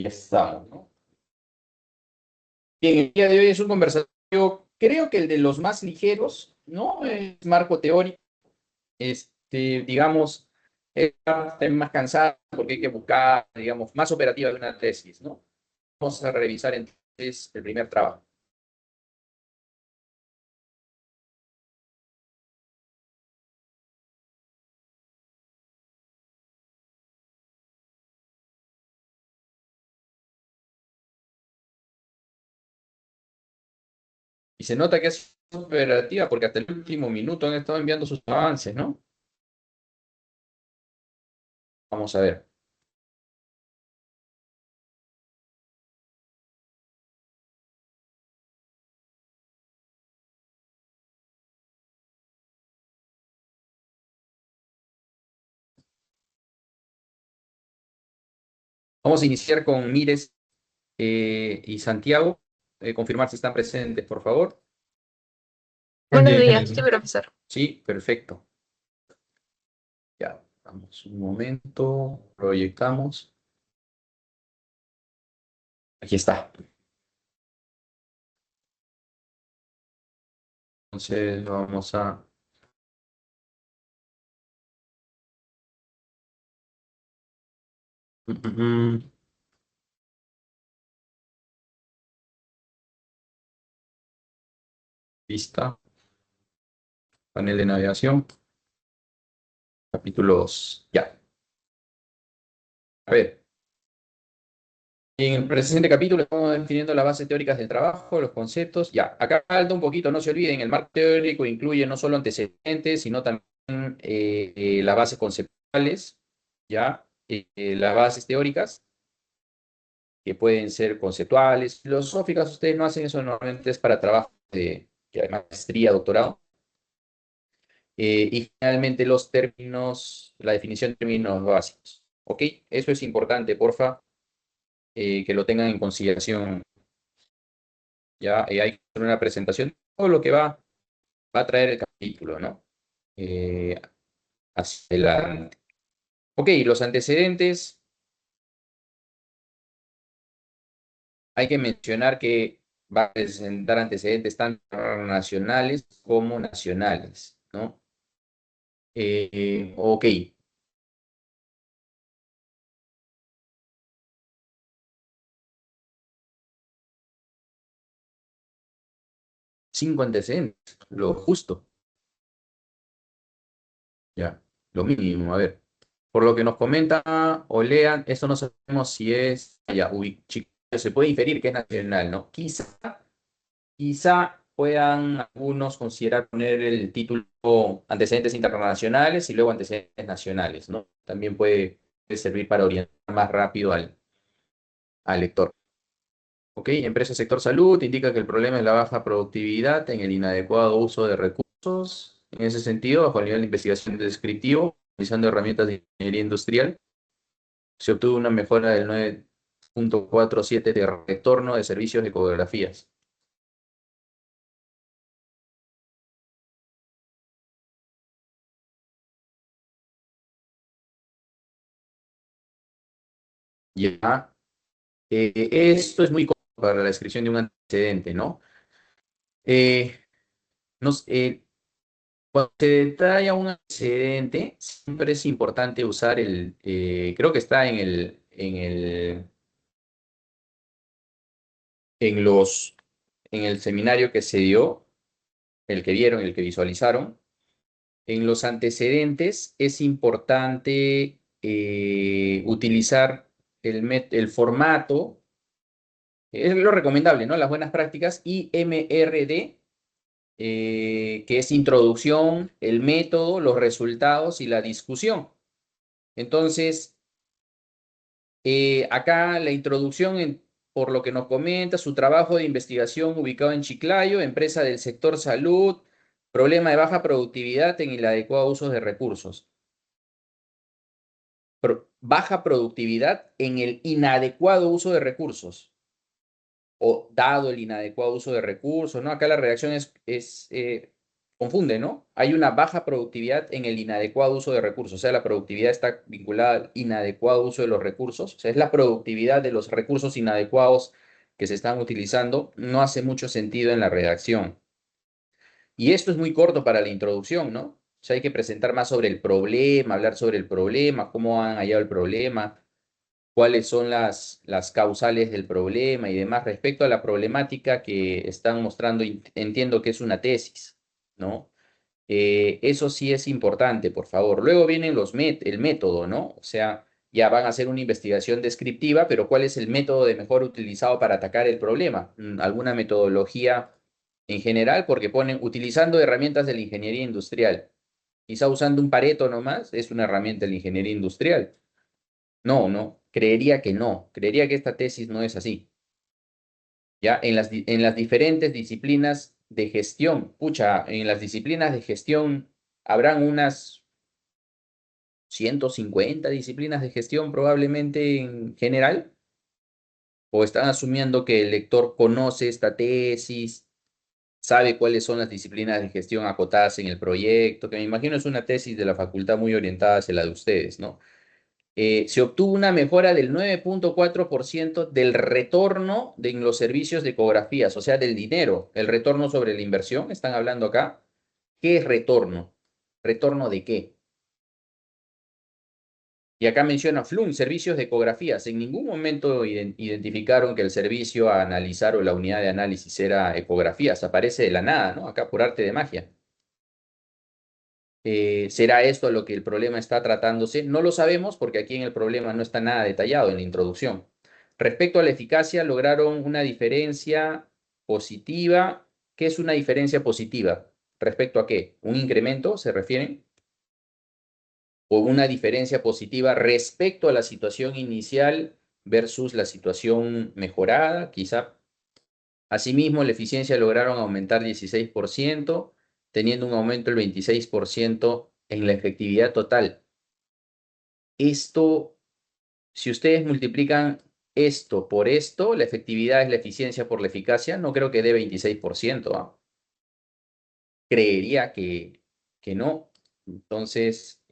Ya estamos, ¿no? Bien, el día de hoy es un conversatorio, creo que el de los más ligeros, ¿no? Es marco teórico, digamos, está más cansado porque hay que buscar, digamos, más operativa de una tesis, ¿no? Vamos a revisar entonces el primer trabajo. Y se nota que es operativa porque hasta el último minuto han estado enviando sus avances, ¿no? Vamos a ver. Vamos a iniciar con Mires y Santiago. Confirmar si están presentes, por favor. Buenos días, sí, profesor. Sí, perfecto. Ya, vamos un momento, proyectamos. Aquí está. Entonces vamos a... Vista, panel de navegación, capítulos. Ya. A ver, en el presente capítulo estamos definiendo las bases teóricas del trabajo, los conceptos. Ya, acá falta un poquito, no se olviden, el marco teórico incluye no solo antecedentes, sino también las bases conceptuales, ya, las bases teóricas, que pueden ser conceptuales, filosóficas. Ustedes no hacen eso normalmente, es para trabajo de maestría, doctorado. Y finalmente los términos, la definición de términos básicos. ¿Ok? Eso es importante, porfa, que lo tengan en consideración. Ya hay que hacer una presentación de todo lo que va a traer el capítulo, ¿no? Eh, Hacia adelante. Ok, los antecedentes, hay que mencionar que va a presentar antecedentes tanto nacionales como nacionales, ¿no? Ok, 5 antecedentes, lo justo, ya, lo mínimo, a ver. Por lo que nos comenta o lean, esto no sabemos si es, ya, se puede inferir que es nacional, ¿no? Quizá puedan algunos considerar poner el título antecedentes internacionales y luego antecedentes nacionales, ¿no? También puede servir para orientar más rápido al lector. Ok, empresa sector salud indica que el problema es la baja productividad en el inadecuado uso de recursos. En ese sentido, bajo el nivel de investigación descriptivo, utilizando herramientas de ingeniería industrial, se obtuvo una mejora del 9,47 de retorno de servicios de ecografías. Ya, esto es muy cómodo para la descripción de un antecedente, ¿no? Eh, Cuando se detalla un antecedente, siempre es importante usar creo que está en en el seminario que se dio, el que vieron, el que visualizaron. En los antecedentes es importante utilizar el formato, es lo recomendable, ¿no? Las buenas prácticas, IMRD, que es introducción, el método, los resultados y la discusión. Entonces, acá la introducción, por lo que nos comenta, su trabajo de investigación ubicado en Chiclayo, empresa del sector salud, problema de baja productividad en el adecuado uso de recursos. Baja productividad en el inadecuado uso de recursos o dado el inadecuado uso de recursos, ¿no? Acá la redacción es confunde, ¿no? Hay una baja productividad en el inadecuado uso de recursos, o sea, la productividad está vinculada al inadecuado uso de los recursos, o sea, es la productividad de los recursos inadecuados que se están utilizando, no hace mucho sentido en la redacción. Y esto es muy corto para la introducción, ¿no? O sea, hay que presentar más sobre el problema, hablar sobre el problema, cómo han hallado el problema, cuáles son las causales del problema y demás. Respecto a la problemática que están mostrando, entiendo que es una tesis, ¿no? Eso sí es importante, por favor. Luego vienen el método, ¿no? O sea, ya van a hacer una investigación descriptiva, pero ¿cuál es el método de mejor utilizado para atacar el problema? ¿Alguna metodología en general? Porque ponen utilizando herramientas de la ingeniería industrial. Quizá usando un Pareto nomás es una herramienta de la ingeniería industrial. No, no, creería que no. Creería que esta tesis no es así. Ya en las diferentes disciplinas de gestión, pucha, en las disciplinas de gestión habrán unas 150 disciplinas de gestión probablemente en general, o están asumiendo que el lector conoce esta tesis, sabe cuáles son las disciplinas de gestión acotadas en el proyecto, que me imagino es una tesis de la facultad muy orientada hacia la de ustedes, ¿no? Se obtuvo una mejora del 9,4% del retorno en los servicios de ecografías, o sea, del dinero, el retorno sobre la inversión, están hablando acá. ¿Qué es retorno? ¿Retorno de qué? Y acá menciona Flum, servicios de ecografías. En ningún momento identificaron que el servicio a analizar o la unidad de análisis era ecografías. Aparece de la nada, ¿no? Acá por arte de magia. ¿Será esto lo que el problema está tratándose? No lo sabemos porque aquí en el problema no está nada detallado en la introducción. Respecto a la eficacia, lograron una diferencia positiva. ¿Qué es una diferencia positiva? ¿Respecto a qué? ¿Un incremento se refieren? ¿O una diferencia positiva respecto a la situación inicial versus la situación mejorada? Quizá. Asimismo, la eficiencia lograron aumentar 16%, teniendo un aumento del 26% en la efectividad total. Esto, si ustedes multiplican esto por esto, la efectividad es la eficiencia por la eficacia, no creo que dé 26%, ¿ah? Creería que no. Entonces,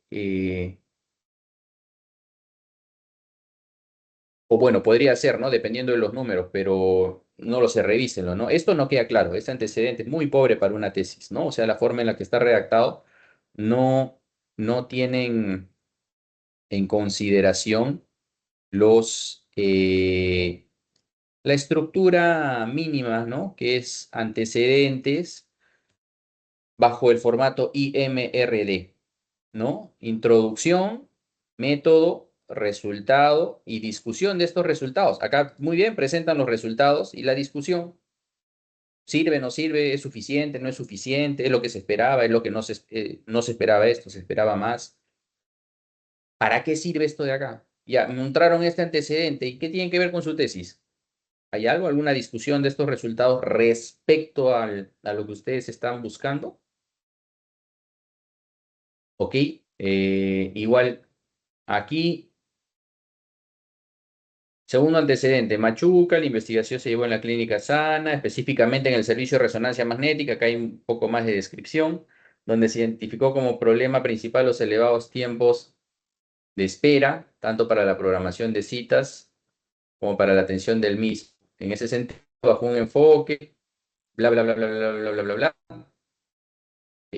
o bueno, podría ser, ¿no? Dependiendo de los números, pero no lo sé, revísenlo, ¿no? Esto no queda claro, este antecedente es muy pobre para una tesis, ¿no? O sea, la forma en la que está redactado no, no tienen en consideración la estructura mínima, ¿no? Que es antecedentes bajo el formato IMRD, ¿no? Introducción, método, resultado y discusión de estos resultados. Acá muy bien presentan los resultados y la discusión. ¿Sirve, no sirve? ¿Es suficiente, no es suficiente? ¿Es lo que se esperaba? ¿Es lo que no se esperaba esto? ¿Se esperaba más? ¿Para qué sirve esto de acá? Ya, mostraron este antecedente. ¿Y qué tiene que ver con su tesis? ¿Hay algo, alguna discusión de estos resultados respecto a lo que ustedes están buscando? Ok, igual aquí, segundo antecedente, Machuca, la investigación se llevó en la clínica Sana, específicamente en el servicio de resonancia magnética, acá hay un poco más de descripción, donde se identificó como problema principal los elevados tiempos de espera, tanto para la programación de citas como para la atención del mismo. En ese sentido, bajo un enfoque, bla, bla, bla, bla, bla, bla, bla, bla, bla,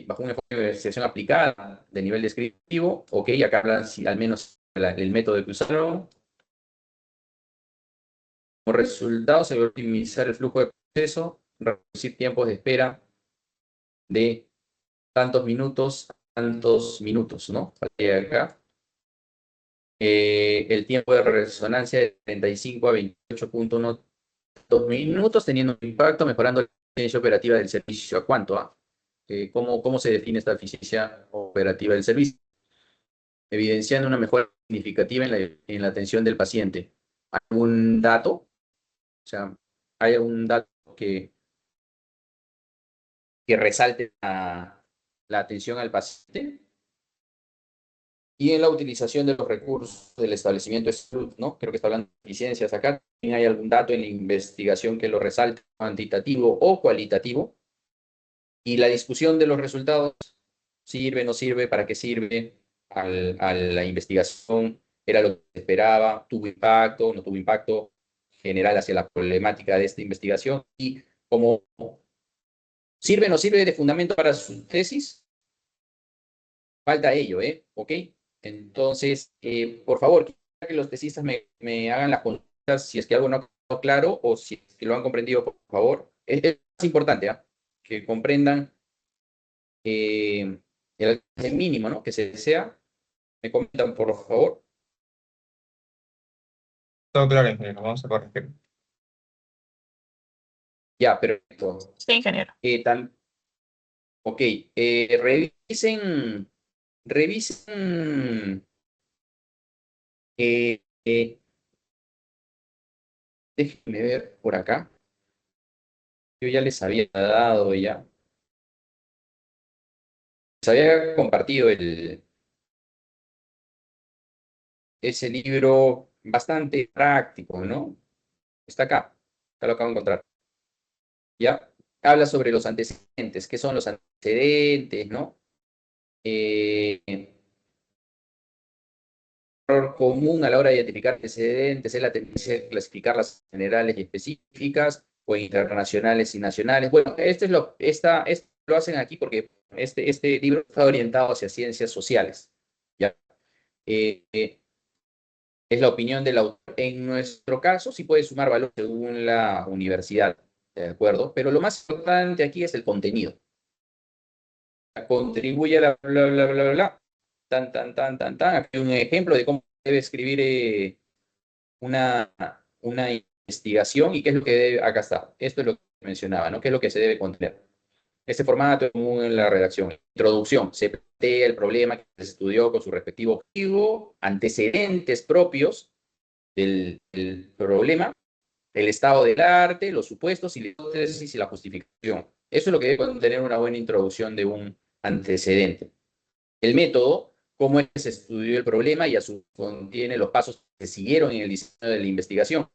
bajo un enfoque de investigación aplicada de nivel descriptivo, ok, acá hablan si, al menos el método que usaron. Como resultado, se va a optimizar el flujo de proceso, reducir tiempos de espera de tantos minutos, ¿no? Acá. El tiempo de resonancia de 35 a 28,12 minutos, teniendo un impacto, mejorando la eficiencia operativa del servicio. ¿A cuánto? ¿Cómo se define esta eficiencia operativa del servicio? Evidenciando una mejora significativa en la atención del paciente. ¿Algún dato? O sea, ¿hay algún dato que resalte la atención al paciente? Y en la utilización de los recursos del establecimiento de salud, ¿no? Creo que está hablando de eficiencias acá. ¿Hay algún dato en la investigación que lo resalte, cuantitativo o cualitativo? Y la discusión de los resultados, sirve, no sirve, para qué sirve a la investigación, era lo que se esperaba, tuvo impacto, no tuvo impacto general hacia la problemática de esta investigación y como sirve, no sirve de fundamento para su tesis, falta ello, ¿eh? ¿Ok? Entonces, por favor, que los tesistas me hagan las consultas si es que algo no ha quedado claro o si es que lo han comprendido, por favor. Es más importante, ¿ah? Que comprendan el alcance mínimo, ¿no? Que se desea. Me comentan, por favor. Todo claro, ingeniero, vamos a corregir. Ya, perfecto. Sí, ingeniero. Ok, revisen, eh, eh, déjenme ver por acá. Yo ya les había dado ya. Les había compartido ese libro bastante práctico, ¿no? Está acá. Acá lo acabo de encontrar. ¿Ya? Habla sobre los antecedentes. ¿Qué son los antecedentes, no? Eh, error común a la hora de identificar antecedentes es la tendencia de clasificarlas generales y específicas o internacionales y nacionales. Bueno, esto lo hacen aquí porque este libro está orientado hacia ciencias sociales. ¿Ya? Eh, eh, es la opinión del autor. En nuestro caso, sí puede sumar valor según la universidad, ¿de acuerdo? Pero lo más importante aquí es el contenido. Contribuye a la bla, bla, bla, bla, bla. Tan, tan, tan, tan, tan. Aquí hay un ejemplo de cómo debe escribir una, una investigación y qué es lo que debe, acá está, esto es lo que mencionaba, ¿no? ¿Qué es lo que se debe contener? Este formato es común en la redacción. Introducción, se plantea el problema que se estudió con su respectivo objetivo, antecedentes propios del problema, el estado del arte, los supuestos y la hipótesis y la justificación. Eso es lo que debe contener una buena introducción de un antecedente. El método, cómo es que se estudió el problema y a su contiene los pasos que se siguieron en el diseño de la investigación,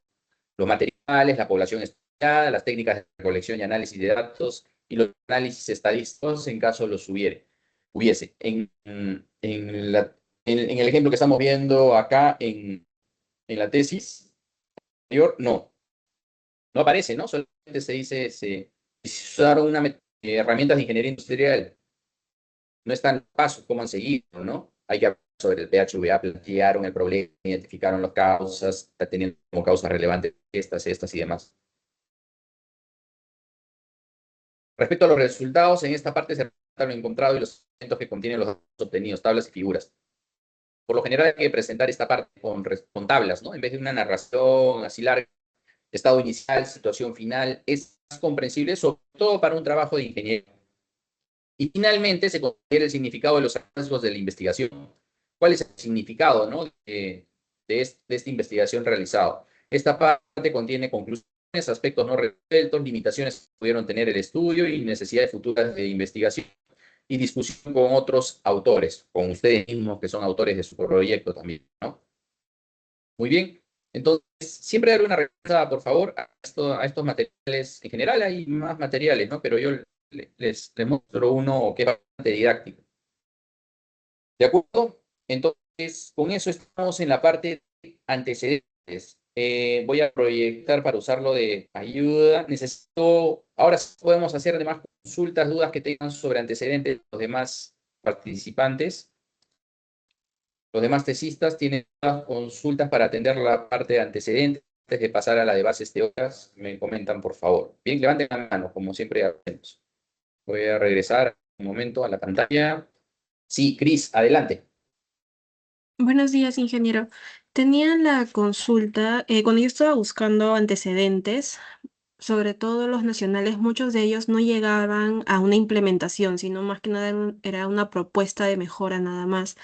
los materiales, la población estudiada, las técnicas de recolección y análisis de datos y los análisis estadísticos en caso los hubiese. En el ejemplo que estamos viendo acá en la tesis anterior, no aparece, ¿no? Solamente se dice, se usaron herramientas de ingeniería industrial. No están pasos, cómo han seguido, ¿no? Hay que hablar sobre el PHVA, plantearon el problema, identificaron las causas, teniendo como causas relevantes estas y demás. Respecto a los resultados, en esta parte se relata lo encontrado y los elementos que contienen los datos obtenidos, tablas y figuras. Por lo general hay que presentar esta parte con tablas, ¿no? En vez de una narración así larga, estado inicial, situación final, es más comprensible, sobre todo para un trabajo de ingeniería. Y finalmente se considera el significado de los hallazgos de la investigación. ¿Cuál es el significado, ¿no? de esta investigación realizada? Esta parte contiene conclusiones, aspectos no resueltos, limitaciones que pudieron tener el estudio y necesidades futuras de investigación y discusión con otros autores, con ustedes mismos que son autores de su proyecto también, ¿no? Muy bien. Entonces, siempre darle una revisada, por favor, a estos materiales. En general hay más materiales, ¿no? Pero yo les muestro uno que es bastante didáctico. ¿De acuerdo? Entonces, con eso estamos en la parte de antecedentes. Voy a proyectar para usarlo de ayuda. Ahora sí podemos hacer demás consultas, dudas que tengan sobre antecedentes de los demás participantes. Los demás tesistas tienen consultas para atender la parte de antecedentes antes de pasar a la de bases teóricas. Me comentan, por favor. Bien, levanten la mano, como siempre hacemos. Voy a regresar un momento a la pantalla. Sí, Cris, adelante. Buenos días, ingeniero. Tenía la consulta, cuando yo estaba buscando antecedentes, sobre todo los nacionales, muchos de ellos no llegaban a una implementación, sino más que nada era una propuesta de mejora nada más.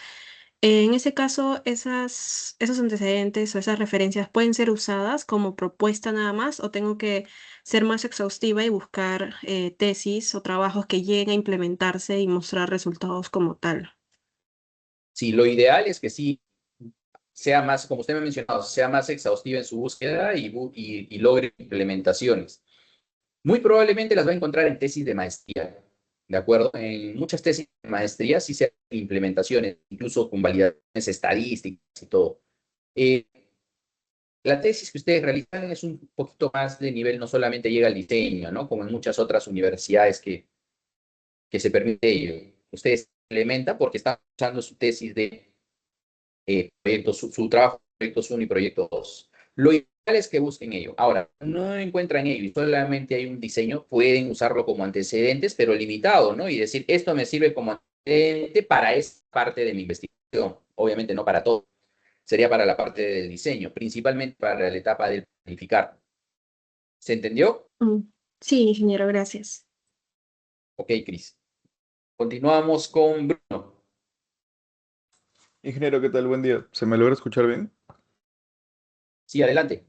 En ese caso, esos antecedentes o esas referencias pueden ser usadas como propuesta nada más, o tengo que ser más exhaustiva y buscar tesis o trabajos que lleguen a implementarse y mostrar resultados como tal. Sí, lo ideal es que sí sea más, como usted me ha mencionado, sea más exhaustiva en su búsqueda y logre implementaciones. Muy probablemente las va a encontrar en tesis de maestría. ¿de acuerdo? En muchas tesis de maestría sí se hacen implementaciones, incluso con validaciones estadísticas y todo. Eh, la tesis que ustedes realizan es un poquito más de nivel, no solamente llega al diseño, ¿no? Como en muchas otras universidades que se permite ello. Ustedes implementan porque están usando su tesis de proyectos, su trabajo, proyectos 1 y proyecto 2. Lo ideal es que busquen ello. Ahora, no encuentran ello y solamente hay un diseño, pueden usarlo como antecedentes, pero limitado, ¿no? Y decir, esto me sirve como antecedente para esta parte de mi investigación. Obviamente no para todo. Sería para la parte del diseño, principalmente para la etapa del planificar. ¿Se entendió? Mm, Sí, ingeniero, gracias. Ok, Cris. Continuamos con Bruno. Ingeniero, ¿qué tal? Buen día. ¿Se me logra escuchar bien? Sí, adelante.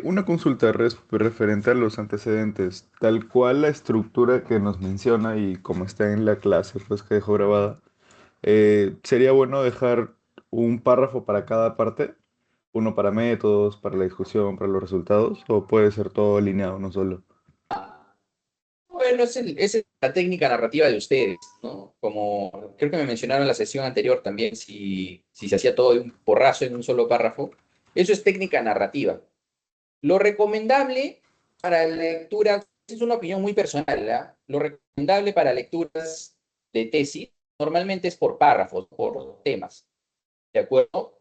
Una consulta referente a los antecedentes, tal cual la estructura que nos menciona y como está en la clase, pues que dejó grabada, sería bueno dejar un párrafo para cada parte, uno para métodos, para la discusión, para los resultados, o puede ser todo alineado, no solo. Bueno, esa es la técnica narrativa de ustedes, ¿no? Como creo que me mencionaron en la sesión anterior también, si se hacía todo de un porrazo en un solo párrafo, eso es técnica narrativa. Lo recomendable para lectura, es una opinión muy personal, ¿ah? Lo recomendable para lecturas de tesis normalmente es por párrafos, por temas, ¿de acuerdo?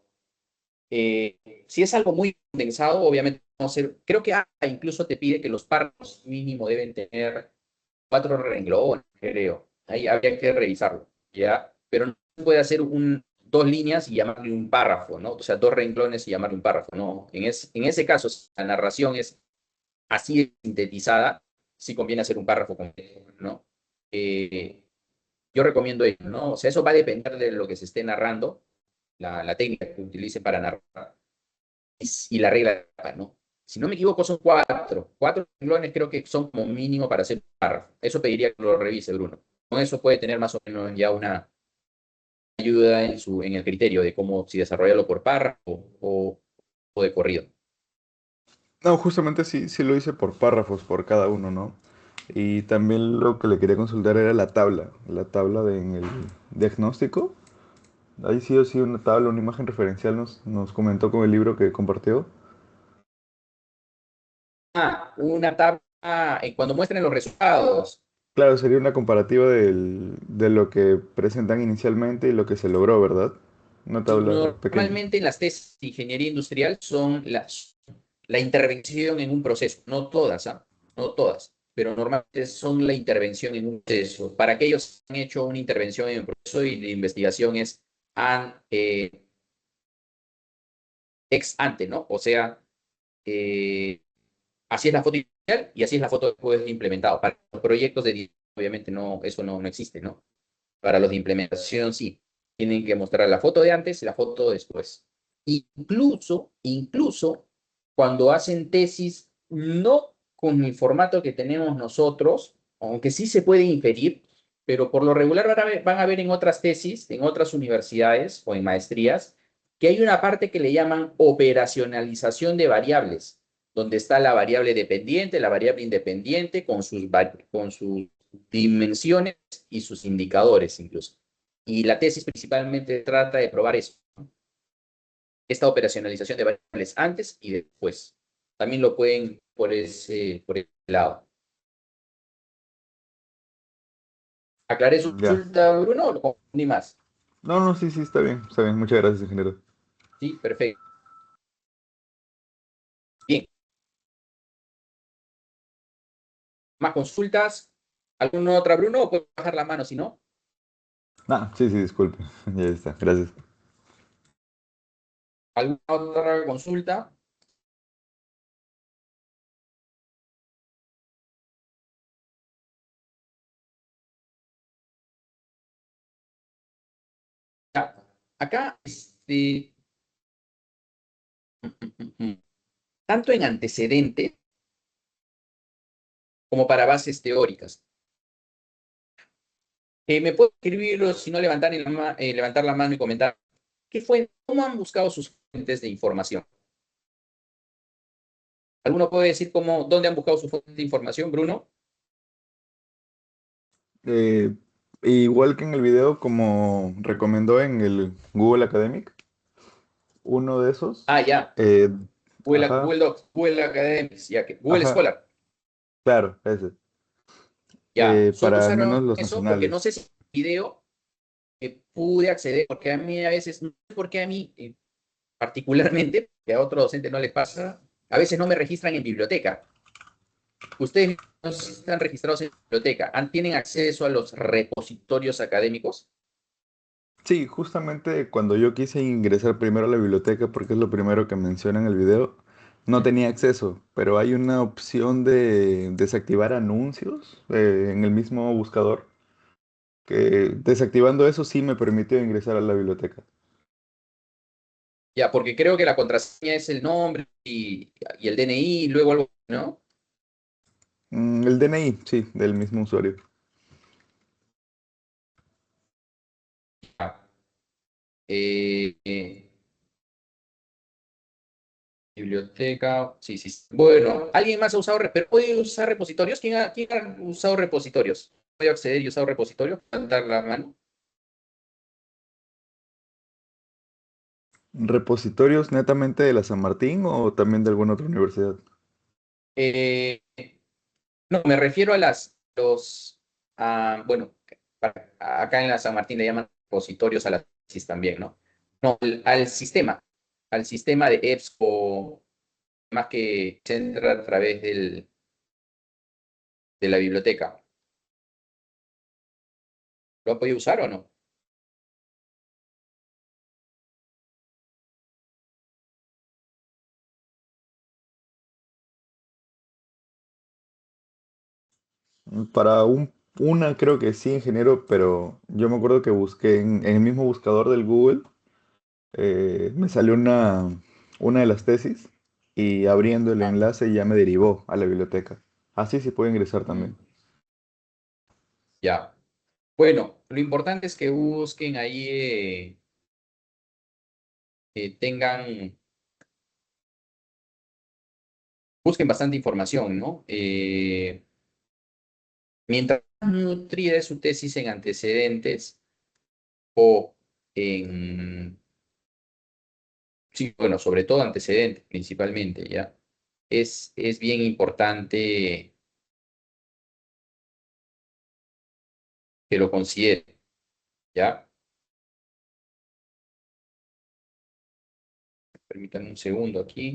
Si es algo muy condensado, obviamente no sé, creo que incluso te pide que los párrafos mínimo deben tener 4 renglones, creo. Ahí habría que revisarlo, ¿ya? Pero no se puede hacer dos líneas y llamarle un párrafo, ¿no? O sea, 2 renglones y llamarle un párrafo, no. En ese caso, si la narración es así de sintetizada, sí conviene hacer un párrafo completo, ¿no? Eh, yo recomiendo eso, ¿no? O sea, eso va a depender de lo que se esté narrando, la técnica que utilice para narrar y la regla, ¿no? Si no me equivoco, son 4 renglones, creo que son como mínimo para hacer un párrafo. Eso pediría que lo revise, Bruno. Con eso puede tener más o menos ya una ayuda en el criterio de cómo, si desarrollarlo por párrafo o de corrido. No, justamente sí, sí lo hice por párrafos, por cada uno, ¿no? Y también lo que le quería consultar era la tabla en el diagnóstico. Ahí sí o sí una tabla, una imagen referencial nos comentó con el libro que compartió. Una tabla cuando muestren los resultados. Claro, sería una comparativa de lo que presentan inicialmente y lo que se logró, ¿verdad? Una Sí, tabla pequeña. normalmente en las tesis de ingeniería industrial son la intervención en un proceso, no todas, ¿ah? No todas, pero normalmente son la intervención en un proceso. Para aquellos que han hecho una intervención en un proceso y la investigación es ex ante, ¿no? O sea, eh, así es la foto inicial y así es la foto después de implementado. Para los proyectos de diseño, obviamente no, eso no existe, ¿no? Para los de implementación sí. Tienen que mostrar la foto de antes y la foto después. Incluso cuando hacen tesis, no con el formato que tenemos nosotros, aunque sí se puede inferir, pero por lo regular van a ver en otras tesis, en otras universidades o en maestrías, que hay una parte que le llaman operacionalización de variables, donde está la variable dependiente, la variable independiente, con sus dimensiones y sus indicadores incluso. Y la tesis principalmente trata de probar eso, ¿no? Esta operacionalización de variables antes y después. También lo pueden por ese lado. ¿Aclaré su Ya. consulta, Bruno, o lo confundí más? No, no, sí, sí, está bien. Está bien. Muchas gracias, ingeniero. Sí, perfecto. Bien. ¿Más consultas? ¿Alguna otra, Bruno? ¿O puedo bajar la mano si no? Ah, sí, sí, disculpe. Ya está. Gracias. ¿Alguna otra consulta? Ya. Acá, tanto en antecedentes como para bases teóricas. ¿Me puede escribir o si no levantar la mano y comentar cómo han buscado sus fuentes de información? ¿Alguno puede decir dónde han buscado sus fuentes de información, Bruno? Eh, igual que en el video, como recomendó en el Google Academic, uno de esos, Ah, ya. eh, ajá, Google Academics, ya que Google ajá, Scholar. claro, ese, Ya. Solo para al menos usaron los eso porque no nacionales. sé si el video pude acceder, porque a mí a veces, no sé por qué a mí particularmente, que a otro docente no le pasa, a veces no me registran en biblioteca. Ustedes no están registrados en biblioteca, ¿tienen acceso a los repositorios académicos? Sí, justamente cuando yo quise ingresar primero a la biblioteca, porque es lo primero que menciona en el video, no tenía acceso, pero hay una opción de desactivar anuncios en el mismo buscador, que desactivando eso sí me permitió ingresar a la biblioteca. Ya, porque creo que la contraseña es el nombre y el DNI, luego algo, ¿no? El DNI, sí, del mismo usuario. Ah, eh, eh, biblioteca, sí, sí, sí. Bueno, ¿alguien más ha usado, pero puede usar repositorios? ¿Quién ha usado repositorios? ¿Puede acceder y usar repositorios? Levantar la mano. ¿Repositorios netamente de la San Martín o también de alguna otra universidad? Eh, no, me refiero a bueno, acá en la San Martín le llaman repositorios a las tesis también, ¿no? No, al sistema de EBSCO, más que se entra a través de la biblioteca. ¿Lo ha podido usar o no? Para una creo que sí, ingeniero, pero yo me acuerdo que busqué en el mismo buscador del Google, me salió una de las tesis y abriendo el Ah, enlace ya me derivó a la biblioteca. Así sí puede ingresar mm, también. ya. Bueno, lo importante es que busquen ahí, busquen bastante información, ¿no? Mientras más nutrida es su tesis en antecedentes o en, sí, bueno, sobre todo antecedentes principalmente, ¿ya? Es bien importante que lo consideren, ¿ya? Permítanme un segundo aquí.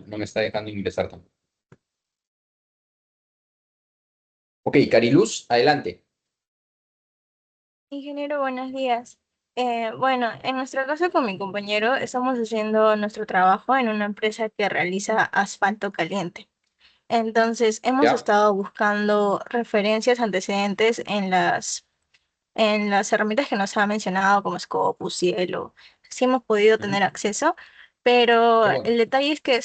No me está dejando ingresar tampoco. Ok, Cariluz, adelante. Ingeniero, buenos días. Bueno, en nuestro caso con mi compañero estamos haciendo nuestro trabajo en una empresa que realiza asfalto caliente. Entonces, hemos ¿Ya? estado buscando referencias antecedentes en las herramientas que nos ha mencionado, como Scopus, Cielo. Sí hemos podido Ujú. tener acceso, pero Qué bueno. el detalle es que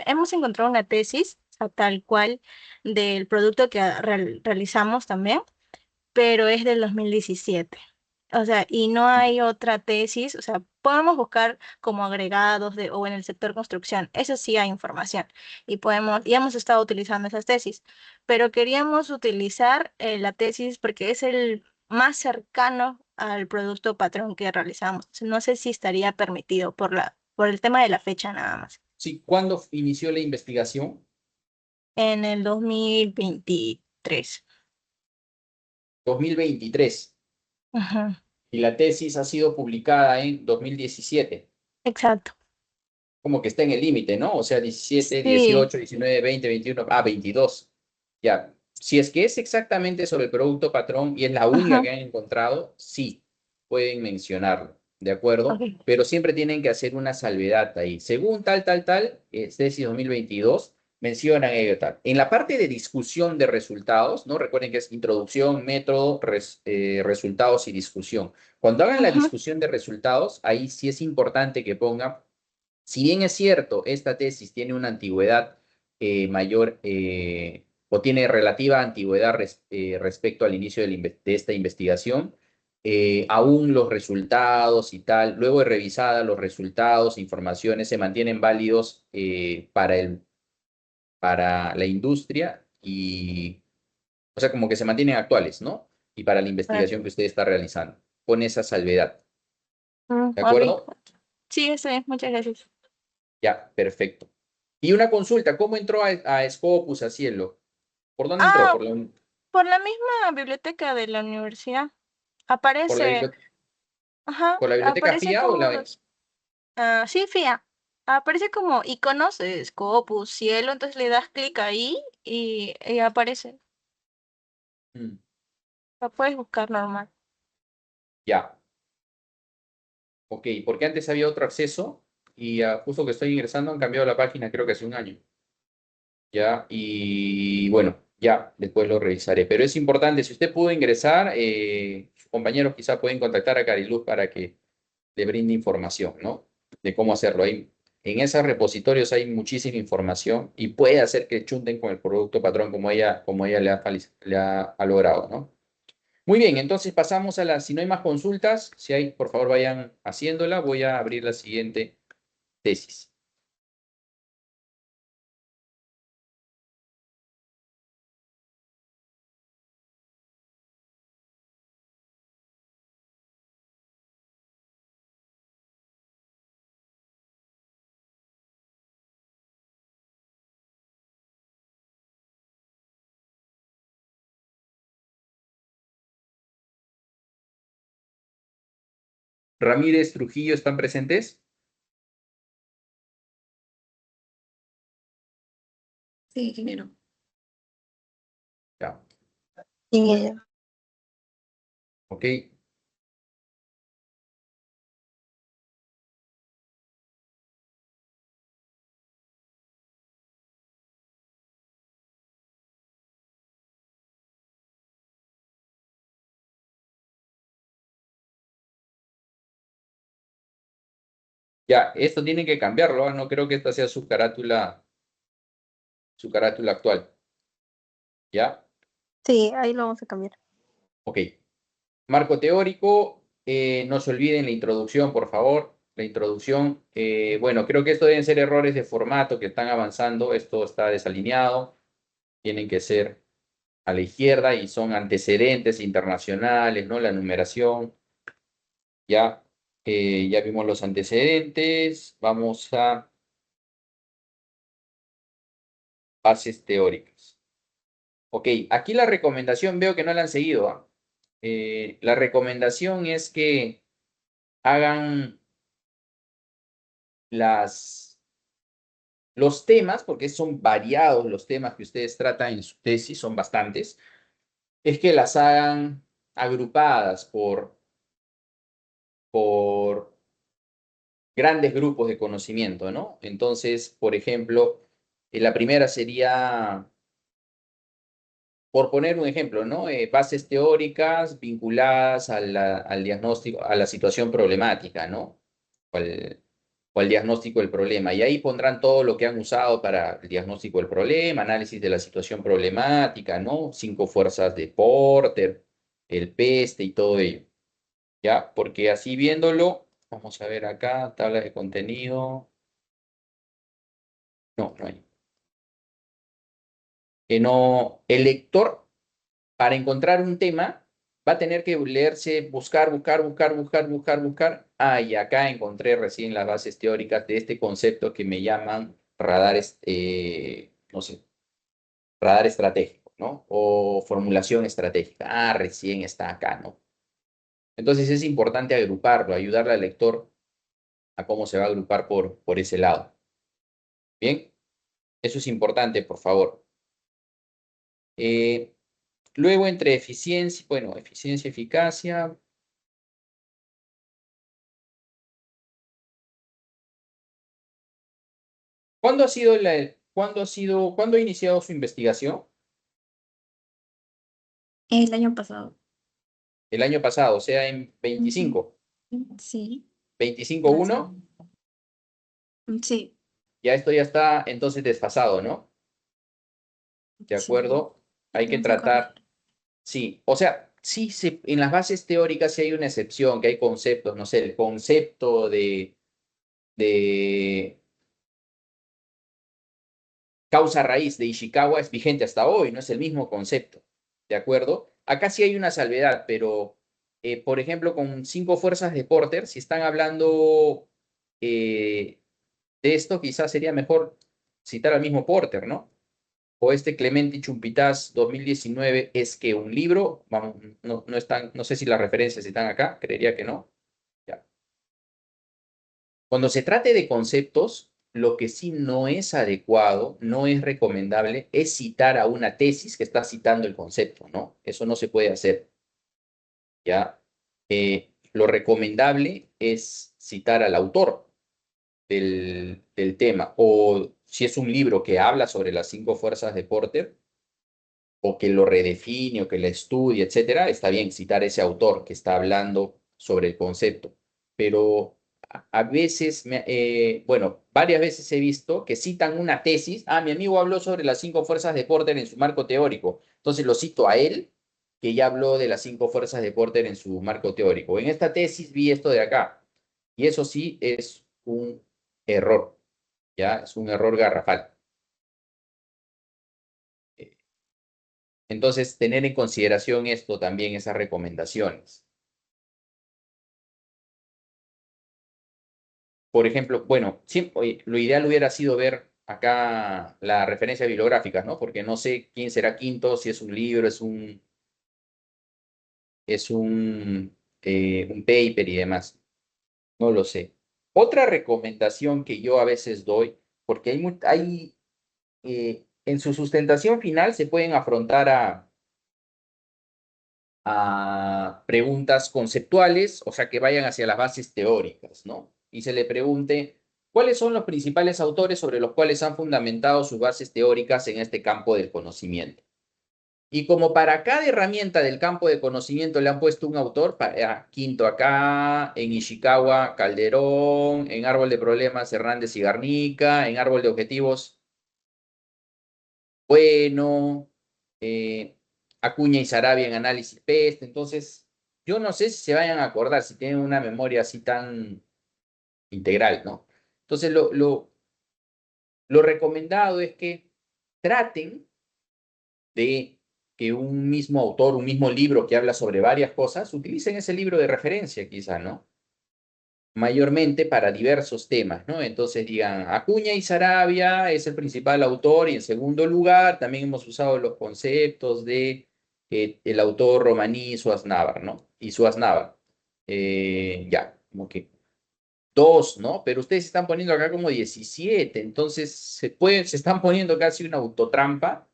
hemos encontrado una tesis, o sea, tal cual, del producto que realizamos también, pero es del 2017. O sea, y no hay otra tesis, o sea, podemos buscar como agregados o en el sector construcción, eso sí hay información y hemos estado utilizando esas tesis, pero queríamos utilizar la tesis porque es el más cercano al producto patrón que realizamos. No sé si estaría permitido por el tema de la fecha nada más. Sí, ¿cuándo inició la investigación? En el 2023. 2023. Ujú, Y la tesis ha sido publicada en 2017. exacto. Como que está en el límite, ¿no? O sea, 17, Sí. 18, 19, 20, 21, 22. Ya. Si es que es exactamente sobre el producto patrón y es la única Ajá. que han encontrado, sí, pueden mencionarlo, ¿de acuerdo? Ok. Pero siempre tienen que hacer una salvedad ahí. Según tal, tesis 2022, mencionan ello tal. En la parte de discusión de resultados, ¿no? Recuerden que es introducción, método, resultados y discusión. Cuando hagan la Ujú, discusión de resultados, ahí sí es importante que pongan, si bien es cierto, esta tesis tiene una antigüedad mayor o tiene relativa antigüedad respecto al inicio de esta investigación, aún los resultados y tal, luego de revisada los resultados, informaciones, se mantienen válidos para la industria y, o sea, como que se mantienen actuales, ¿no? Y para la claro. investigación que usted está realizando, con esa salvedad, ¿de Ok. acuerdo? Sí, está bien. Muchas gracias. Ya, perfecto. Y una consulta, ¿cómo entró a Scopus, a Cielo? ¿Por dónde entró? Ah, por la misma biblioteca de la universidad. Por la, Aparece, bibli- ajá, por la biblioteca aparece FIA o como la... los, sí, FIA. Aparece como iconos de Scopus, cielo, entonces le das clic ahí y aparece. Mm, La puedes buscar normal. ya, ok, porque antes había otro acceso y justo que estoy ingresando han cambiado la página, creo que hace un año. Ya, y bueno, ya, después lo revisaré. Pero es importante, si usted pudo ingresar, sus compañeros quizá pueden contactar a Cariluz para que le brinde información, ¿no? De cómo hacerlo. En esos repositorios hay muchísima información y puede hacer que chunten con el producto patrón como ella le ha logrado, ¿no? Muy bien, entonces pasamos si no hay más consultas, si hay, por favor vayan haciéndola, voy a abrir la siguiente tesis. Ramírez, Trujillo, ¿están presentes? Sí, ingeniero. Ya, Sí. ok. Ya, esto tiene que cambiarlo, ¿ah? No creo que esta sea su carátula actual. ¿Ya? Sí, ahí lo vamos a cambiar. Ok. Marco teórico, no se olviden la introducción, por favor. La introducción, bueno, creo que esto deben ser errores de formato que están avanzando. Esto está desalineado. Tienen que ser a la izquierda y son antecedentes internacionales, ¿no? La numeración. Ya vimos los antecedentes. Vamos a bases teóricas. Ok, aquí la recomendación, veo que no la han seguido, ¿ah? La recomendación es que hagan los temas, porque son variados los temas que ustedes tratan en su tesis, son bastantes, es que las hagan agrupadas por grandes grupos de conocimiento, ¿no? Entonces, por ejemplo, la primera sería, por poner un ejemplo, ¿no? Bases teóricas vinculadas al diagnóstico, a la situación problemática, ¿no? O al diagnóstico del problema. Y ahí pondrán todo lo que han usado para el diagnóstico del problema, análisis de la situación problemática, ¿no? 5 fuerzas de Porter, el PESTE y todo ello. ¿Ya? Porque así viéndolo, vamos a ver acá, tabla de contenido. No, no hay. Que no, el lector, para encontrar un tema, va a tener que leerse, buscar. Ah, y acá encontré recién las bases teóricas de este concepto que me llaman radares, no sé, radar estratégico, ¿no? O formulación estratégica. Ah, recién está acá, ¿no? Entonces es importante agruparlo, ayudarle al lector a cómo se va a agrupar por ese lado. Bien, eso es importante, por favor. Luego entre eficiencia, bueno, eficiencia, eficacia. ¿Cuándo ha iniciado su investigación? El año pasado. El año pasado, o sea, en 25. Sí, 25.1, sí, ya esto ya está entonces desfasado, ¿no? ¿De sí. acuerdo? Hay que Tengo que tratar, corregir. sí, o sea, sí en las bases teóricas sí hay una excepción, que hay conceptos, no sé, el concepto de causa raíz de Ishikawa es vigente hasta hoy, no es el mismo concepto, ¿de acuerdo? Acá sí hay una salvedad, pero, por ejemplo, con 5 fuerzas de Porter, si están hablando de esto, quizás sería mejor citar al mismo Porter, ¿no? O este Clementi Chumpitaz 2019 es que un libro, vamos, no están, no sé si las referencias están acá, creería que no. Ya. Cuando se trate de conceptos, lo que sí no es adecuado, no es recomendable, es citar a una tesis que está citando el concepto, ¿no? Eso no se puede hacer, ¿ya? Lo recomendable es citar al autor del tema, o si es un libro que habla sobre las 5 fuerzas de Porter, o que lo redefine, o que lo estudie, etcétera, está bien citar ese autor que está hablando sobre el concepto. Pero a veces, bueno, varias veces he visto que citan una tesis. Ah, mi amigo habló sobre las 5 fuerzas de Porter en su marco teórico. Entonces lo cito a él, que ya habló de las 5 fuerzas de Porter en su marco teórico. En esta tesis vi esto de acá. Y eso sí es un error, ¿ya? Es un error garrafal. Entonces, tener en consideración esto también, esas recomendaciones. Por ejemplo, bueno, oye, lo ideal hubiera sido ver acá la referencia bibliográfica, ¿no? Porque no sé quién será quinto, si es un libro, es un paper y demás. No lo sé. Otra recomendación que yo a veces doy, porque en su sustentación final se pueden afrontar a preguntas conceptuales, o sea, que vayan hacia las bases teóricas, ¿no? Y se le pregunte, ¿cuáles son los principales autores sobre los cuales han fundamentado sus bases teóricas en este campo del conocimiento? Y como para cada herramienta del campo de conocimiento le han puesto un autor, Quinto acá, en Ishikawa, Calderón, en Árbol de Problemas, Hernández y Garnica, en Árbol de Objetivos, bueno, Acuña y Sarabia en análisis PEST. Entonces, yo no sé si se vayan a acordar, si tienen una memoria así tan integral, ¿no? Entonces, lo recomendado es que traten de que un mismo autor, un mismo libro que habla sobre varias cosas, utilicen ese libro de referencia, quizá, ¿no? Mayormente para diversos temas, ¿no? Entonces digan, Acuña y Sarabia es el principal autor y en segundo lugar también hemos usado los conceptos de el autor romaní Suaznavar, ¿no? Y Suaznavar. Ya, como que 2, ¿no? Pero ustedes se están poniendo acá como 17, entonces se están poniendo casi una autotrampa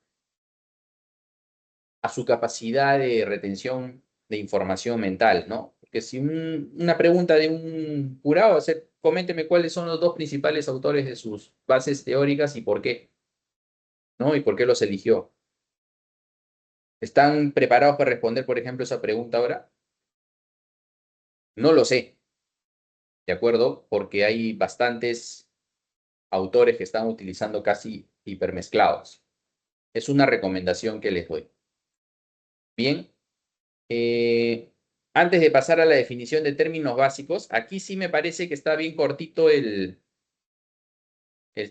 a su capacidad de retención de información mental, ¿no? Porque si una pregunta de un jurado va a ser, coménteme cuáles son los 2 principales autores de sus bases teóricas y por qué, ¿no? Y por qué los eligió. ¿Están preparados para responder, por ejemplo, esa pregunta ahora? No lo sé, ¿de acuerdo? Porque hay bastantes autores que están utilizando casi hipermezclados. Es una recomendación que les doy. Bien. Antes de pasar a la definición de términos básicos, aquí sí me parece que está bien cortito el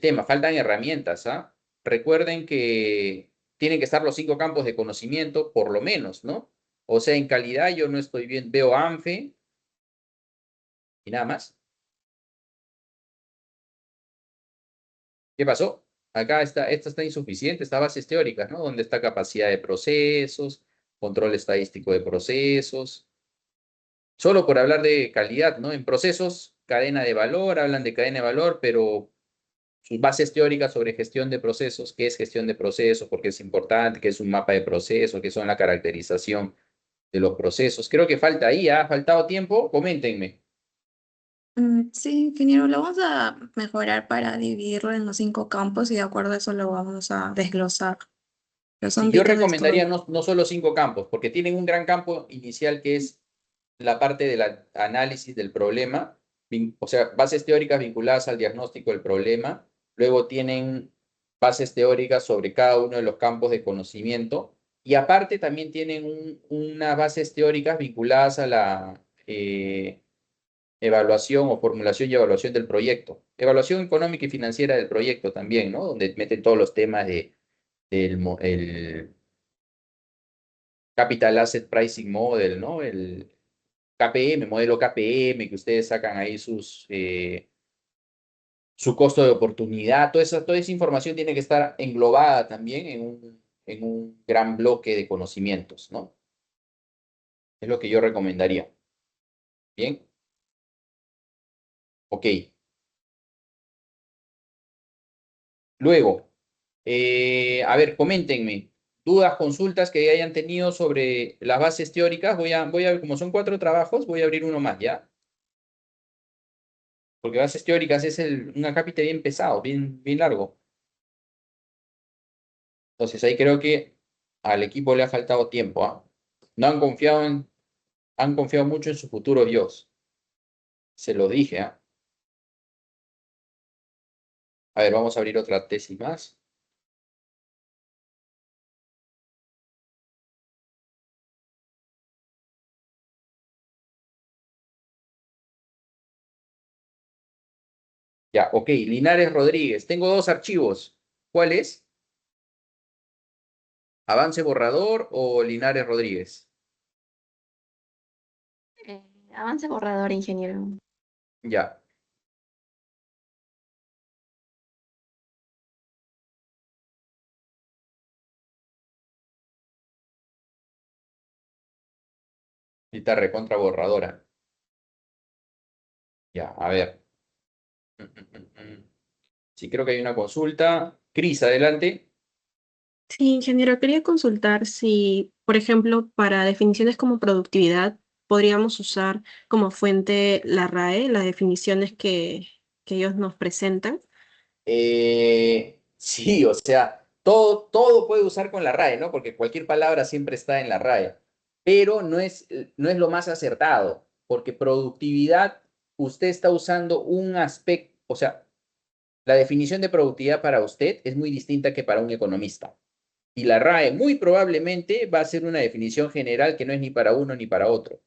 tema. Faltan herramientas, ¿ah? Recuerden que tienen que estar los 5 campos de conocimiento, por lo menos, ¿no? O sea, en calidad yo no estoy bien, veo ANFE y nada más. ¿Qué pasó? Acá esta está insuficiente, está bases teóricas, ¿no? Donde está capacidad de procesos, control estadístico de procesos. Solo por hablar de calidad, ¿no? En procesos, cadena de valor, hablan de cadena de valor, pero sus bases teóricas sobre gestión de procesos, qué es gestión de procesos, por qué es importante, qué es un mapa de procesos, qué son la caracterización de los procesos. Creo que falta ahí, ¿ha faltado tiempo? Coméntenme. Sí, ingeniero, lo vamos a mejorar para dividirlo en los 5 campos y de acuerdo a eso lo vamos a desglosar. Los Sí, yo ámbitos de recomendaría estudio. no solo 5 campos, porque tienen un gran campo inicial que es la parte del análisis del problema, o sea, bases teóricas vinculadas al diagnóstico del problema. Luego tienen bases teóricas sobre cada uno de los campos de conocimiento. Y aparte también tienen unas bases teóricas vinculadas a la evaluación o formulación y evaluación del proyecto. Evaluación económica y financiera del proyecto también, ¿no? Donde meten todos los temas el Capital Asset Pricing Model, ¿no? El KPM, modelo KPM, que ustedes sacan ahí su costo de oportunidad. Toda esa información tiene que estar englobada también en un gran bloque de conocimientos, ¿no? Es lo que yo recomendaría. Bien, ok. Luego, a ver, coméntenme. Dudas, consultas que hayan tenido sobre las bases teóricas. Voy a, como son 4 trabajos, voy a abrir uno más, ¿ya? Porque bases teóricas es un acápite bien pesado, bien largo. Entonces ahí creo que al equipo le ha faltado tiempo, ¿ah? No han confiado mucho en su futuro Dios. Se lo dije, ¿ah? A ver, vamos a abrir otra tesis más. Ya, ok, Linares Rodríguez. Tengo 2 archivos. ¿Cuál es? ¿Avance borrador o Linares Rodríguez? Avance borrador, ingeniero. Ya. Está recontra borradora. Ya, a ver. Sí, creo que hay una consulta. Cris, adelante. Sí, ingeniero, quería consultar si, por ejemplo, para definiciones como productividad, podríamos usar como fuente la RAE, las definiciones que ellos nos presentan. Sí, o sea, todo puede usar con la RAE, ¿no? Porque cualquier palabra siempre está en la RAE, pero no es lo más acertado, porque productividad, usted está usando un aspecto, o sea, la definición de productividad para usted es muy distinta que para un economista. Y la RAE muy probablemente va a ser una definición general que no es ni para uno ni para otro.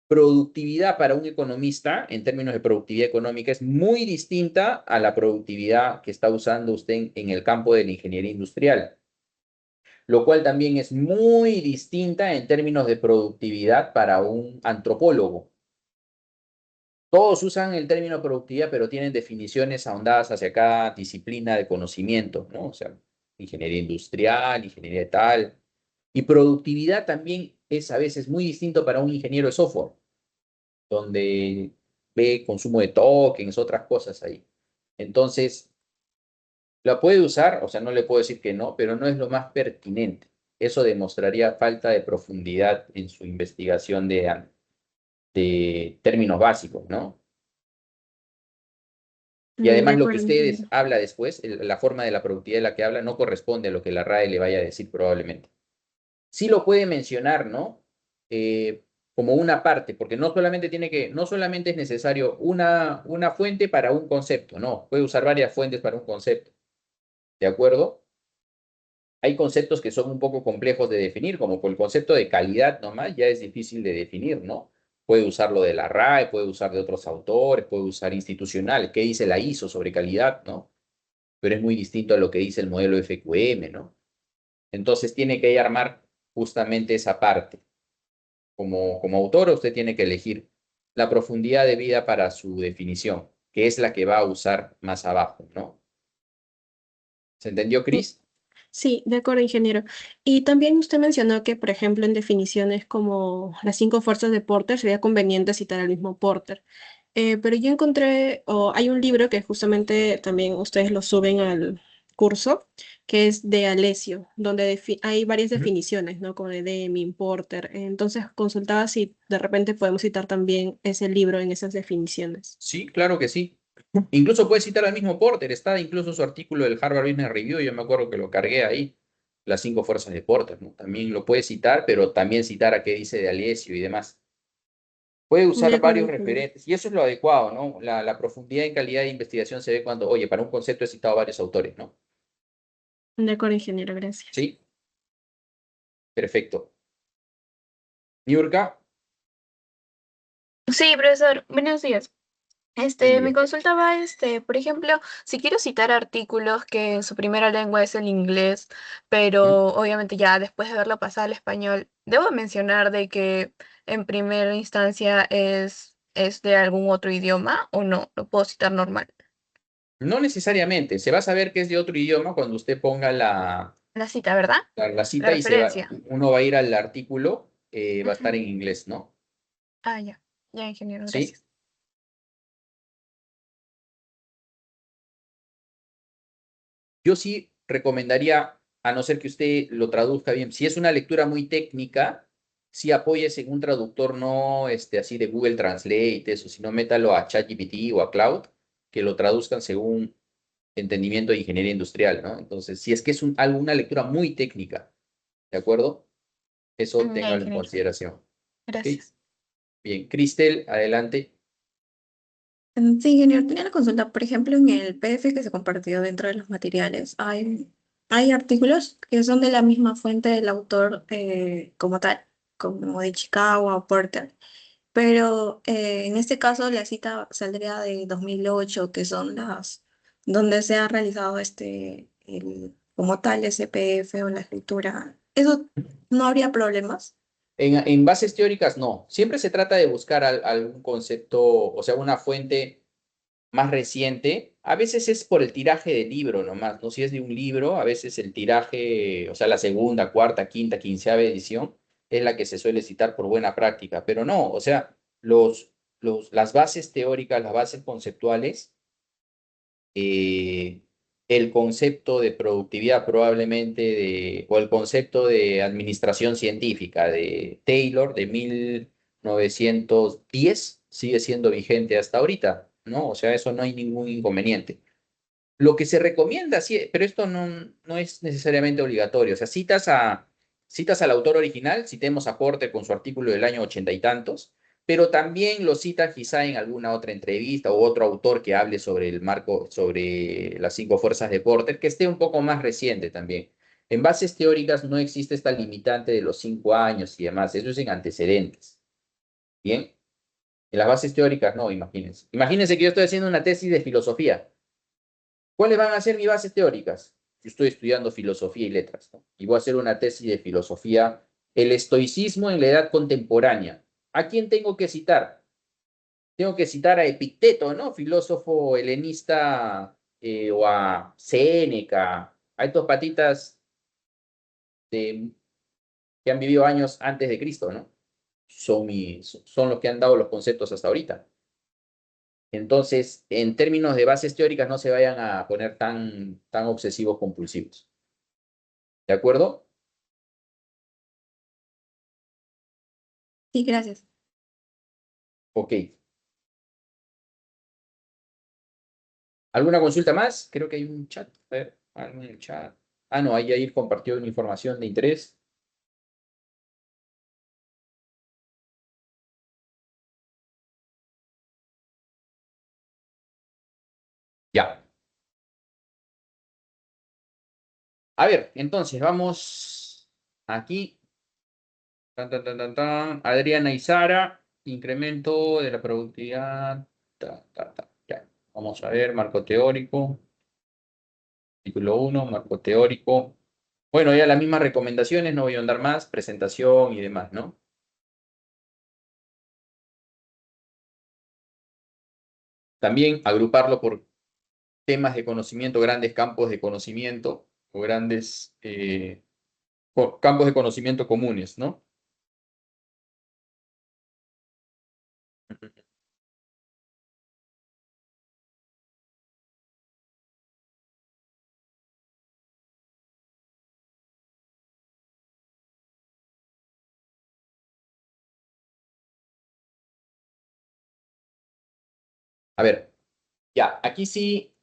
Productividad para un economista, en términos de productividad económica, es muy distinta a la productividad que está usando usted en el campo de la ingeniería industrial, lo cual también es muy distinta en términos de productividad para un antropólogo. Todos usan el término productividad, pero tienen definiciones ahondadas hacia cada disciplina de conocimiento, ¿no? O sea, ingeniería industrial, ingeniería tal. Y productividad también es a veces muy distinto para un ingeniero de software, donde ve consumo de tokens, otras cosas ahí. Entonces, la puede usar, o sea, no le puedo decir que no, pero no es lo más pertinente. Eso demostraría falta de profundidad en su investigación de términos básicos, ¿no? Y De además lo que acuerdo, ustedes ingeniero. habla después, la forma de la productividad de la que habla, no corresponde a lo que la RAE le vaya a decir probablemente. Sí lo puede mencionar, ¿no? Como una parte, porque no solamente es necesario una fuente para un concepto, no, puede usar varias fuentes para un concepto, ¿de acuerdo? Hay conceptos que son un poco complejos de definir, como por el concepto de calidad nomás, ya es difícil de definir, ¿no? Puede usarlo de la RAE, puede usar de otros autores, puede usar institucional, ¿qué dice la ISO sobre calidad, no? Pero es muy distinto a lo que dice el modelo FQM, ¿no? Entonces tiene que armar justamente esa parte. como autor, usted tiene que elegir la profundidad de vida para su definición, que es la que va a usar más abajo, ¿no? ¿Se entendió, Chris? Sí, de acuerdo, ingeniero. Y también usted mencionó que, por ejemplo, en definiciones como las 5 fuerzas de Porter, sería conveniente citar al mismo Porter. Pero yo encontré, o hay un libro que justamente también ustedes lo suben al curso, que es de Alessio, donde hay varias Ujú. definiciones, ¿no? Como de Deming, Porter. Entonces consultaba si de repente podemos citar también ese libro en esas definiciones. Sí, claro que sí. Incluso puede citar al mismo Porter, está incluso su artículo del Harvard Business Review, yo me acuerdo que lo cargué ahí, las 5 fuerzas de Porter, ¿no? También lo puede citar, pero también citar a qué dice de Alessio y demás. Puede De usar acuerdo, varios ingeniero. referentes, y eso es lo adecuado, ¿no? La profundidad en calidad de investigación se ve cuando, oye, para un concepto he citado varios autores, ¿no? De acuerdo, ingeniero, gracias. Sí, perfecto. Niurka, Sí, profesor, buenos días. buen Mi día. consulta va, por ejemplo, si quiero citar artículos que en su primera lengua es el inglés, ¿Mm? pero obviamente ya después de verlo pasar al español, ¿debo mencionar de que en primera instancia es de algún otro idioma o no? ¿Lo puedo citar normal? No necesariamente, se va a saber que es de otro idioma cuando usted ponga La cita, ¿verdad? la La cita y referencia. uno va a ir al artículo, va a estar Ujú. en inglés, ¿no? Ah, ya. Ya, ingeniero, Sí. gracias. Yo sí recomendaría, a no ser que usted lo traduzca bien, si es una lectura muy técnica, sí apóyese en un traductor no así de Google Translate, eso, sino métalo a ChatGPT o a Cloud, que lo traduzcan según entendimiento de ingeniería industrial, ¿no? Entonces, si es que es alguna lectura muy técnica, ¿de acuerdo? Eso Ya, téngalo en ingeniero, consideración. ¿Ok? gracias. Bien, Cristel, adelante. Sí, ingeniero, tenía la consulta. Por ejemplo, en el PDF que se compartió dentro de los materiales, hay artículos que son de la misma fuente del autor como tal, como de Chicago o Porter. Pero en este caso la cita saldría de 2008, que son las donde se ha realizado como tal ese PDF o la escritura. ¿Eso no habría problemas? En bases teóricas, no. Siempre se trata de buscar algún concepto, o sea, una fuente más reciente. A veces es por el tiraje del libro nomás, ¿no? Si es de un libro, a veces el tiraje, o sea, la segunda, cuarta, quinta, quinceava edición, es la que se suele citar por buena práctica. Pero no, o sea, las bases teóricas, las bases conceptuales, eh, el concepto de productividad probablemente o el concepto de administración científica de Taylor de 1910 sigue siendo vigente hasta ahorita, ¿no? O sea, eso no hay ningún inconveniente. Lo que se recomienda, sí, pero esto no es necesariamente obligatorio. O sea, citas al autor original, citemos a Porter con su artículo del año 80 y tantos, pero también lo citas quizá en alguna otra entrevista o otro autor que hable sobre el marco, sobre las 5 fuerzas de Porter, que esté un poco más reciente también. En bases teóricas no existe esta limitante de los 5 años y demás, eso es en antecedentes. Bien, en las bases teóricas no, imagínense. Imagínense que yo estoy haciendo una tesis de filosofía. ¿Cuáles van a ser mis bases teóricas? Yo estoy estudiando filosofía y letras, ¿no? Y voy a hacer una tesis de filosofía, el estoicismo en la edad contemporánea. ¿A quién tengo que citar? Tengo que citar a Epicteto, ¿no? Filósofo helenista, o a Séneca, a estos patitas de, que han vivido años antes de Cristo, ¿no? Son los que han dado los conceptos hasta ahorita. Entonces, en términos de bases teóricas, no se vayan a poner tan obsesivos compulsivos. ¿De acuerdo? Sí, gracias. Ok. ¿Alguna consulta más? Creo que hay un chat. A ver, algo en el chat. Ah, no, ahí Yair compartió una información de interés. Ya. A ver, entonces vamos aquí. Tan, tan, tan, tan, tan. Adriana y Sara. Incremento de la productividad. Ta, ta, ta. Ya. Vamos a ver, marco teórico. Título 1, marco teórico. Bueno, ya las mismas recomendaciones, no voy a andar más, presentación y demás, ¿no? También agruparlo por temas de conocimiento, grandes campos de conocimiento o grandes campos de conocimiento comunes, ¿no? A ver, ya, aquí sí.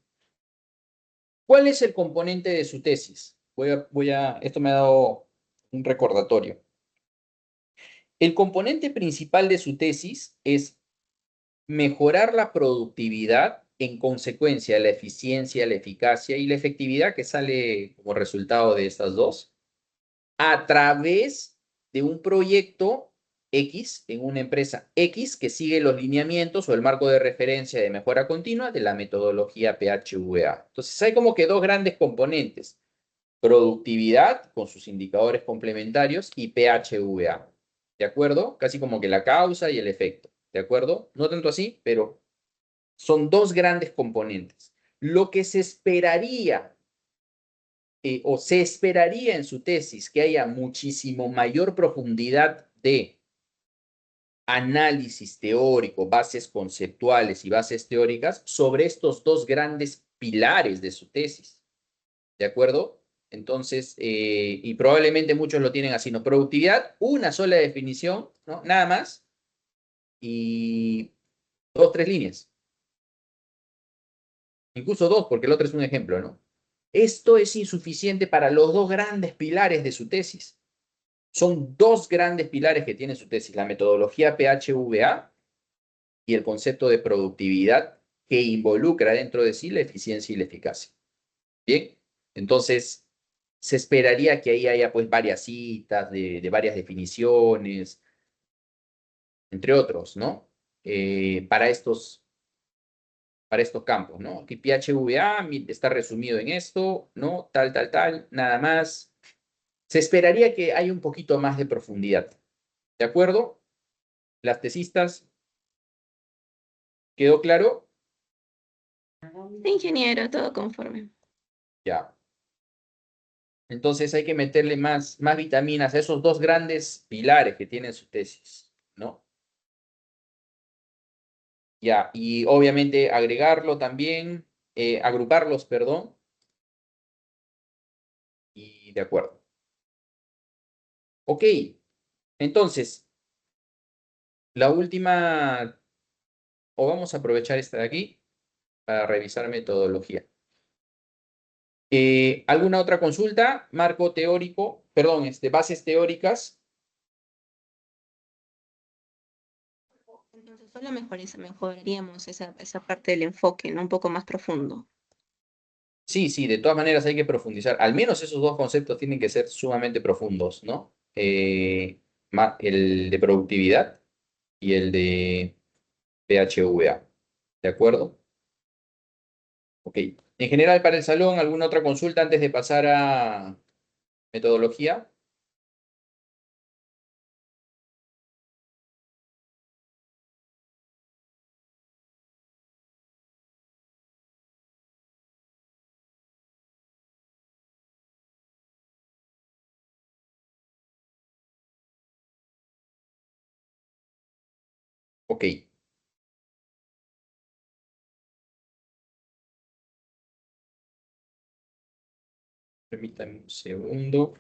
¿Cuál es el componente de su tesis? Esto me ha dado un recordatorio. El componente principal de su tesis es mejorar la productividad, en consecuencia la eficiencia, la eficacia y la efectividad que sale como resultado de estas dos, a través de un proyecto X en una empresa X que sigue los lineamientos o el marco de referencia de mejora continua de la metodología PHVA. Entonces hay como que dos grandes componentes: productividad con sus indicadores complementarios y PHVA. ¿De acuerdo? Casi como que la causa y el efecto. ¿De acuerdo? No tanto así, pero son dos grandes componentes. Lo que se esperaría o se esperaría en su tesis que haya muchísimo mayor profundidad de análisis teórico, bases conceptuales y bases teóricas sobre estos dos grandes pilares de su tesis. ¿De acuerdo? Entonces, y probablemente muchos lo tienen así, ¿no? Productividad, una sola definición, ¿no? Nada más, y dos, tres líneas. Incluso dos, porque el otro es un ejemplo, ¿no? Esto es insuficiente para los dos grandes pilares de su tesis. Son dos grandes pilares que tiene su tesis: la metodología PHVA y el concepto de productividad, que involucra dentro de sí la eficiencia y la eficacia. Bien, entonces se esperaría que ahí haya pues varias citas de varias definiciones, entre otros, ¿no? Para estos campos, ¿no? Aquí PHVA está resumido en esto, ¿no? Tal, tal, tal, nada más. Se esperaría que haya un poquito más de profundidad. ¿De acuerdo? Las tesistas, ¿quedó claro? Sí, ingeniero, todo conforme. Ya. Entonces hay que meterle más vitaminas a esos dos grandes pilares que tiene su tesis, ¿no? Ya, y obviamente agregarlo también, agruparlos, perdón, y de acuerdo. Ok, entonces, la última, o vamos a aprovechar esta de aquí para revisar metodología. ¿Alguna otra consulta? Marco teórico, perdón, bases teóricas. Entonces, solo mejoraríamos esa parte del enfoque, ¿no? Un poco más profundo. Sí, sí, de todas maneras hay que profundizar. Al menos esos dos conceptos tienen que ser sumamente profundos, ¿no? El de productividad y el de PHVA. ¿De acuerdo? Ok. En general, para el salón, ¿alguna otra consulta antes de pasar a metodología? Ok. Permítanme un segundo.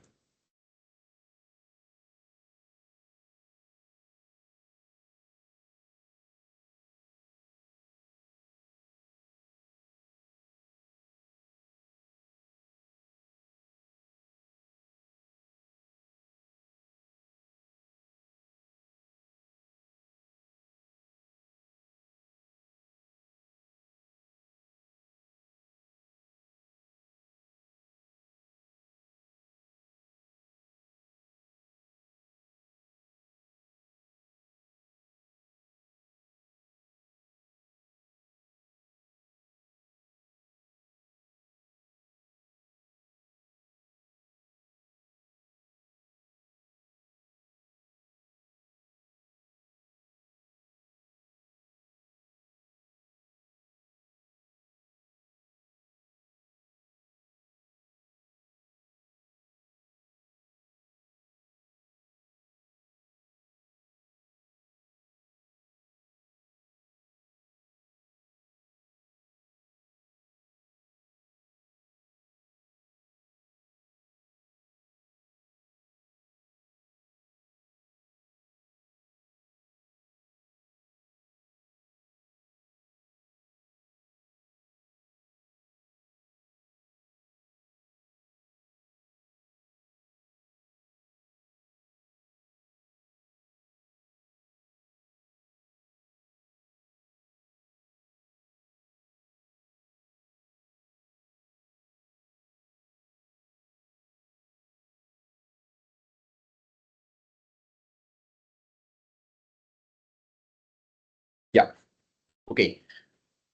Ok,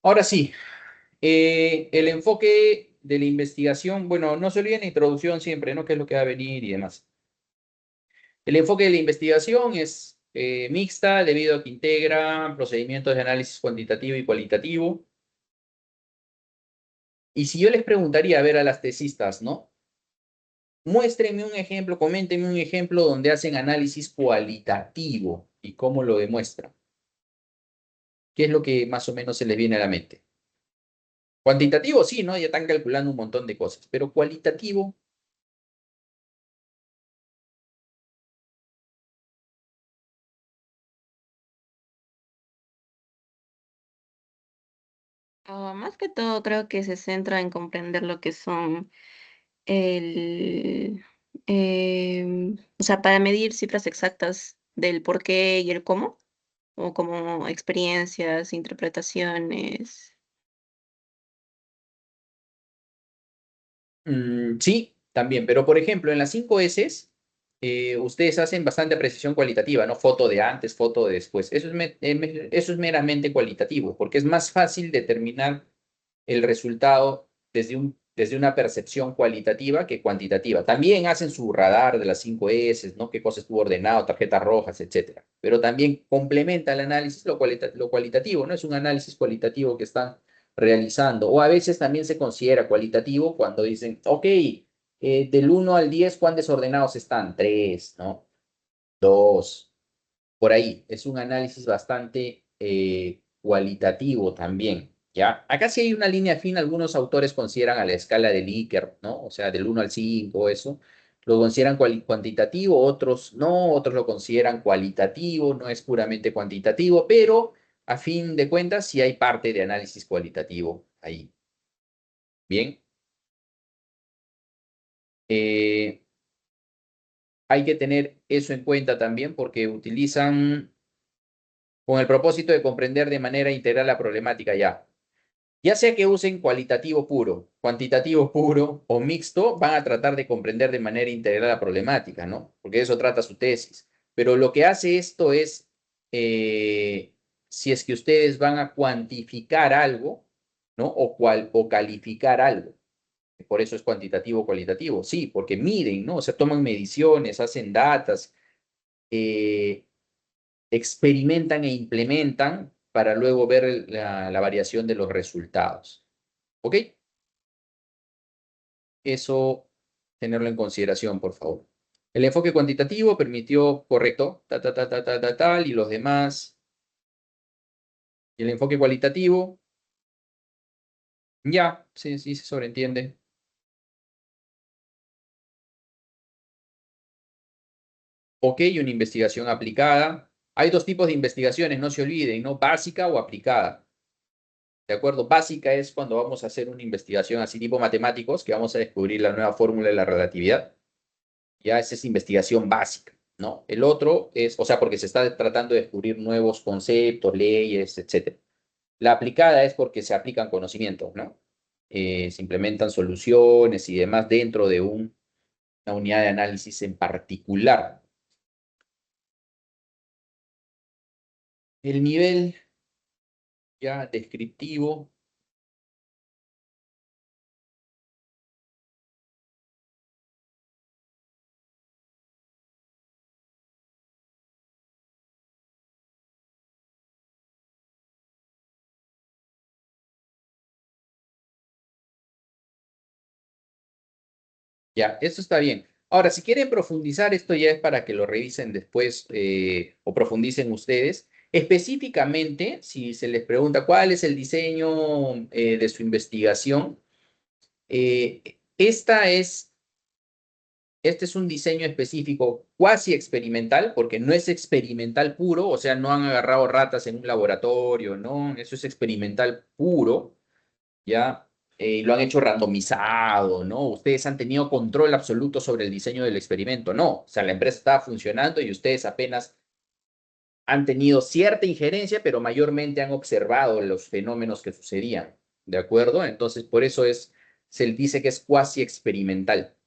ahora sí, el enfoque de la investigación, bueno, no se olviden la introducción siempre, ¿no? ¿Qué es lo que va a venir y demás? El enfoque de la investigación es mixta debido a que integra procedimientos de análisis cuantitativo y cualitativo. Y si yo les preguntaría a ver a las tesistas, ¿no? Muéstrenme un ejemplo, coméntenme un ejemplo donde hacen análisis cualitativo y cómo lo demuestran. ¿Qué es lo que más o menos se les viene a la mente? Cuantitativo, sí, ¿no? Ya están calculando un montón de cosas, pero cualitativo, Más que todo creo que se centra en comprender lo que son el, o sea, para medir cifras exactas del por qué y el cómo, o como experiencias, interpretaciones. sí, también, pero por ejemplo, en las 5 S, ustedes hacen bastante apreciación cualitativa, ¿no? Foto de antes, foto de después. Eso es meramente cualitativo, porque es más fácil determinar el resultado desde una percepción cualitativa que cuantitativa. También hacen su radar de las 5 S, ¿no? Qué cosa estuvo ordenado, tarjetas rojas, etcétera. Pero también complementa el análisis lo cualitativo, ¿no? Es un análisis cualitativo que están realizando. O a veces también se considera cualitativo cuando dicen, ok, del 1 al 10, ¿cuán desordenados están? 3, ¿no? 2, por ahí. Es un análisis bastante cualitativo también, ¿ya? Acá sí hay una línea fina, algunos autores consideran a la escala de Likert, ¿no? O sea, del 1 al 5, eso. Lo consideran cuantitativo, otros no, otros lo consideran cualitativo, no es puramente cuantitativo, pero a fin de cuentas sí hay parte de análisis cualitativo ahí. Bien. Eh, Hay que tener eso en cuenta también porque utilizan con el propósito de comprender de manera integral la problemática ya. Ya sea que usen cualitativo puro, cuantitativo puro o mixto, van a tratar de comprender de manera integral la problemática, ¿no? Porque de eso trata su tesis. Pero lo que hace esto es, eh, si es que ustedes van a cuantificar algo, ¿no? O calificar algo. Por eso es cuantitativo o cualitativo. Sí, porque miden, ¿no? O sea, toman mediciones, hacen datas, eh, experimentan e implementan para luego ver la variación de los resultados. ¿Ok? Eso tenerlo en consideración, por favor. El enfoque cuantitativo permitió, correcto, tal, y los demás. Y el enfoque cualitativo, ya, sí, sí, se sobreentiende. Ok, una investigación aplicada. Hay dos tipos de investigaciones, no se olviden, ¿no? Básica o aplicada. ¿De acuerdo? Básica es cuando vamos a hacer una investigación así tipo matemáticos, que vamos a descubrir la nueva fórmula de la relatividad. Ya esa es investigación básica, ¿no? El otro es, o sea, porque se está tratando de descubrir nuevos conceptos, leyes, etcétera. La aplicada es porque se aplican conocimientos, ¿no? Se implementan soluciones y demás dentro de una unidad de análisis en particular. El nivel ya descriptivo. Ya, eso está bien. Ahora, si quieren profundizar, esto ya es para que lo revisen después o profundicen ustedes. Específicamente, si se les pregunta cuál es el diseño de su investigación, eh, esta es, este es un diseño específico cuasi experimental, porque no es experimental puro, o sea, no han agarrado ratas en un laboratorio, ¿no? Eso es experimental puro. ¿Ya? Lo han hecho randomizado, ¿no? Ustedes han tenido control absoluto sobre el diseño del experimento, no. O sea, la empresa estaba funcionando y ustedes apenas han tenido cierta injerencia, pero mayormente han observado los fenómenos que sucedían, ¿de acuerdo? Entonces, por eso se dice que es cuasi experimental,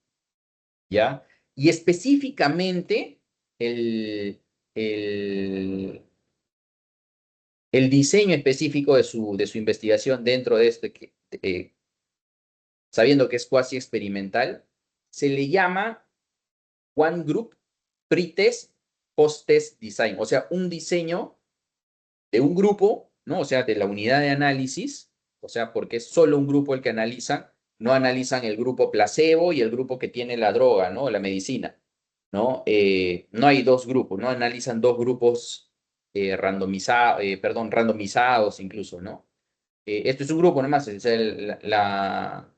¿ya? Y específicamente, el, el diseño específico de su investigación dentro de este, sabiendo que es cuasi experimental, se le llama One Group Pre-Test, Post-Test Design, o sea, un diseño de un grupo, ¿no? O sea, de la unidad de análisis, o sea, porque es solo un grupo el que analizan, no analizan el grupo placebo y el grupo que tiene la droga, ¿no? La medicina, ¿no? No hay dos grupos, ¿no? Analizan dos grupos randomizados incluso, ¿no? Esto es un grupo nomás, es la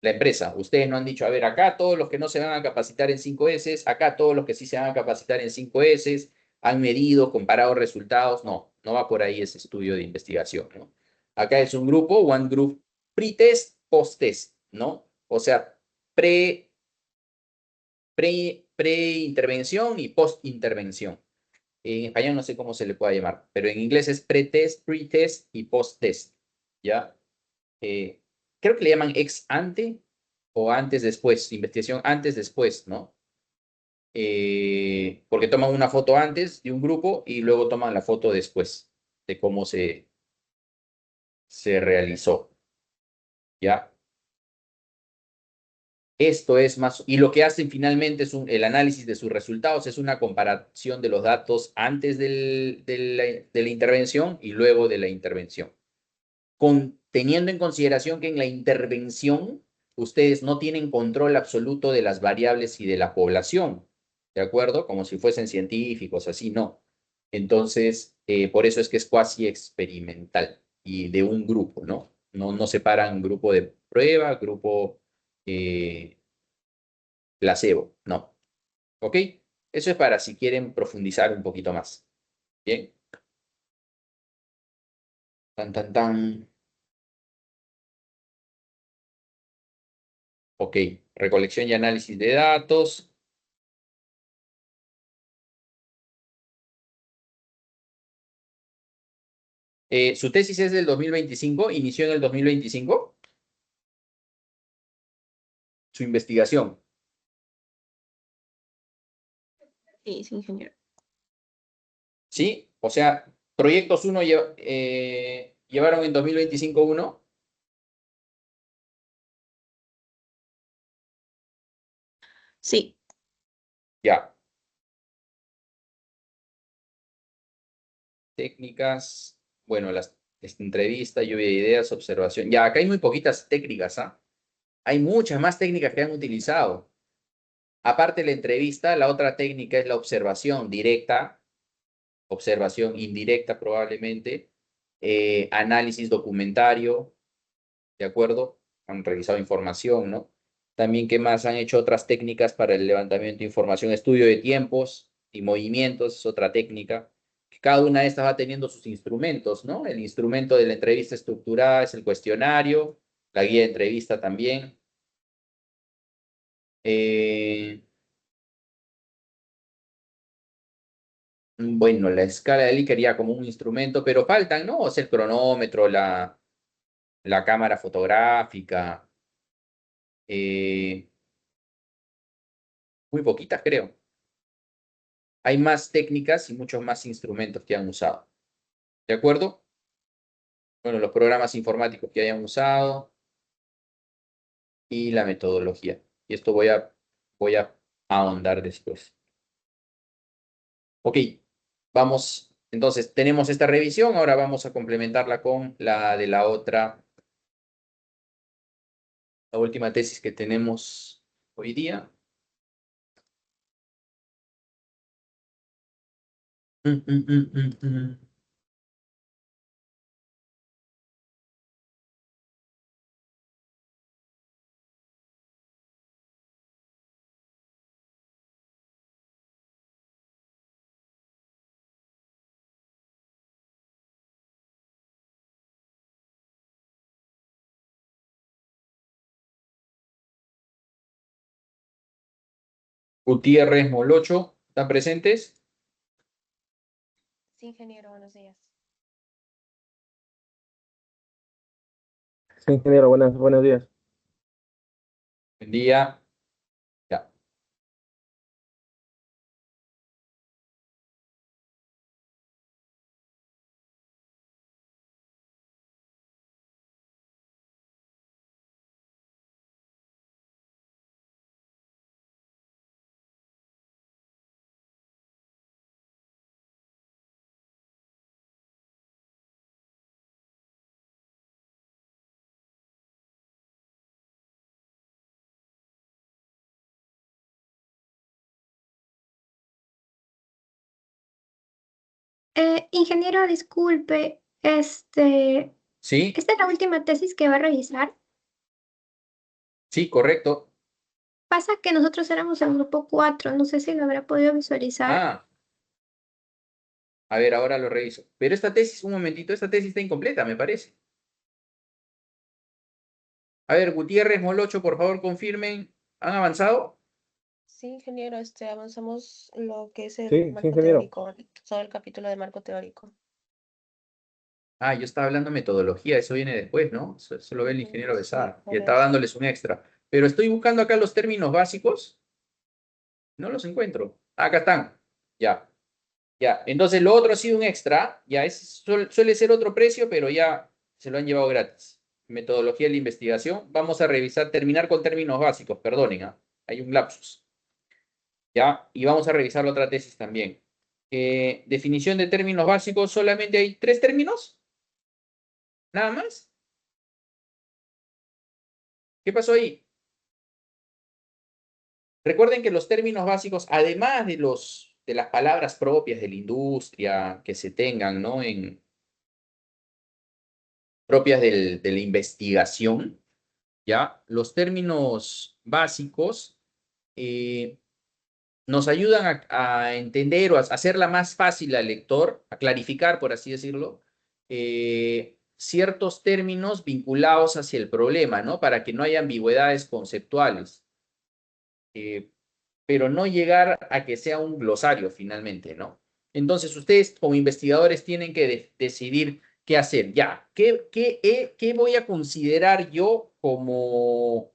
empresa. Ustedes no han dicho, a ver, acá todos los que no se van a capacitar en 5S, acá todos los que sí se van a capacitar en 5S, han medido, comparado resultados. No, no va por ahí ese estudio de investigación, ¿no? Acá es un grupo, one group, pre-test, post-test, ¿no? O sea, pre-intervención y post-intervención. En español no sé cómo se le puede llamar, pero en inglés es pre-test, pre-test y post-test, ¿ya? Creo que le llaman ex ante o antes después, investigación antes después, ¿no? Porque toman una foto antes de un grupo y luego toman la foto después de cómo se realizó, ¿ya? Esto es más, y lo que hacen finalmente es el análisis de sus resultados, es una comparación de los datos antes de la intervención y luego de la intervención. Teniendo en consideración que en la intervención ustedes no tienen control absoluto de las variables y de la población, ¿de acuerdo? Como si fuesen científicos, así no. Entonces, por eso es que es cuasi experimental y de un grupo, ¿no? No separan grupo de prueba, grupo placebo, no. ¿Ok? Eso es para si quieren profundizar un poquito más. Bien. Tan, tan, tan. Ok, recolección y análisis de datos. ¿Su tesis es del 2025? ¿Inició en el 2025? Su investigación. Sí, sí, ingeniero. ¿Sí? O sea, proyectos 1 llevaron en 2025 uno. Sí, Ya. Técnicas. Bueno, las entrevistas, lluvia de ideas, observación. Ya, acá hay muy poquitas técnicas, ¿ah? Hay muchas más técnicas que han utilizado. Aparte de la entrevista, la otra técnica es la observación directa, observación indirecta probablemente, análisis documentario, ¿de acuerdo? Han revisado información, ¿no? También, ¿qué más? Han hecho otras técnicas para el levantamiento de información, estudio de tiempos y movimientos, es otra técnica. Cada una de estas va teniendo sus instrumentos, ¿no? El instrumento de la entrevista estructurada es el cuestionario, la guía de entrevista también. Bueno, la escala de Likert ya como un instrumento, pero faltan, ¿no? O sea, el cronómetro, la cámara fotográfica, eh, muy poquitas creo. Hay más técnicas y muchos más instrumentos que han usado. ¿De acuerdo? Bueno, los programas informáticos que hayan usado y la metodología. Y esto voy a ahondar después. Ok, vamos. Entonces, tenemos esta revisión. Ahora vamos a complementarla con la de la última tesis que tenemos hoy día. Gutiérrez, Molocho, ¿están presentes? Sí, ingeniero, buenos días. Sí, ingeniero, buenos días. Buen día. Ya. Ingeniero, disculpe, ¿Sí? ¿esta es la última tesis que va a revisar? Sí, correcto. Pasa que nosotros éramos el grupo 4, no sé si lo habrá podido visualizar. Ah, a ver, ahora lo reviso. Pero esta tesis, un momentito, esta tesis está incompleta, me parece. A ver, Gutiérrez, Molocho, por favor, confirmen. ¿Han avanzado? Sí, ingeniero, avanzamos lo que es el Sí, marco ingeniero. teórico, todo el capítulo de marco teórico. Ah, yo estaba hablando de metodología, eso viene después, ¿no? Eso lo ve el ingeniero Sí, Besar. por Y estaba eso. dándoles un extra. Pero estoy buscando acá los términos básicos. No los encuentro. Ah, acá están. Ya. Ya. Entonces lo otro ha sido un extra. Ya suele ser otro precio, pero ya se lo han llevado gratis. Metodología de la investigación. Vamos a revisar, terminar con términos básicos. Perdonen, ¿ah? Hay un lapsus. Ya. Y vamos a revisar la otra tesis también. Definición de términos básicos. Solamente hay 3 términos. Nada más. ¿Qué pasó ahí? Recuerden que los términos básicos, además de las palabras propias de la industria que se tengan, ¿no? Propias de la investigación, ¿ya? Los términos básicos nos ayudan a entender o a hacerla más fácil al lector, a clarificar, por así decirlo, ciertos términos vinculados hacia el problema, ¿no? Para que no haya ambigüedades conceptuales. Pero no llegar a que sea un glosario finalmente, ¿no? Entonces, ustedes como investigadores tienen que decidir qué hacer. Ya, ¿qué voy a considerar yo como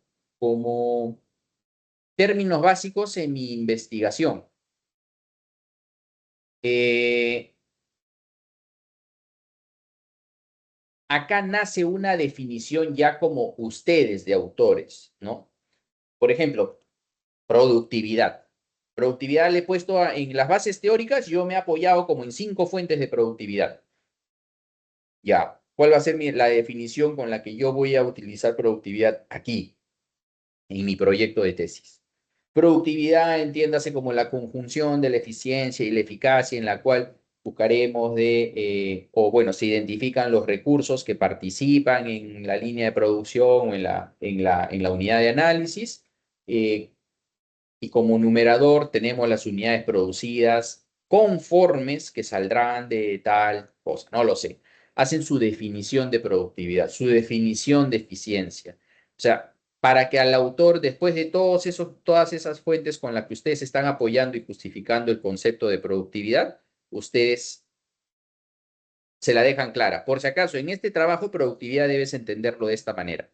términos básicos en mi investigación? Acá nace una definición ya como ustedes de autores, ¿no? Por ejemplo, productividad. Productividad le he puesto en las bases teóricas, yo me he apoyado como en 5 fuentes de productividad. Ya, ¿cuál va a ser la definición con la que yo voy a utilizar productividad aquí, en mi proyecto de tesis? Productividad, entiéndase como la conjunción de la eficiencia y la eficacia en la cual buscaremos o bueno, se identifican los recursos que participan en la línea de producción o en la unidad de análisis. Y como numerador tenemos las unidades producidas conformes que saldrán de tal cosa, no lo sé. Hacen su definición de productividad, su definición de eficiencia. O sea, para que al autor, después de todas esas fuentes con las que ustedes están apoyando y justificando el concepto de productividad, ustedes se la dejan clara. Por si acaso, en este trabajo, productividad debes entenderlo de esta manera.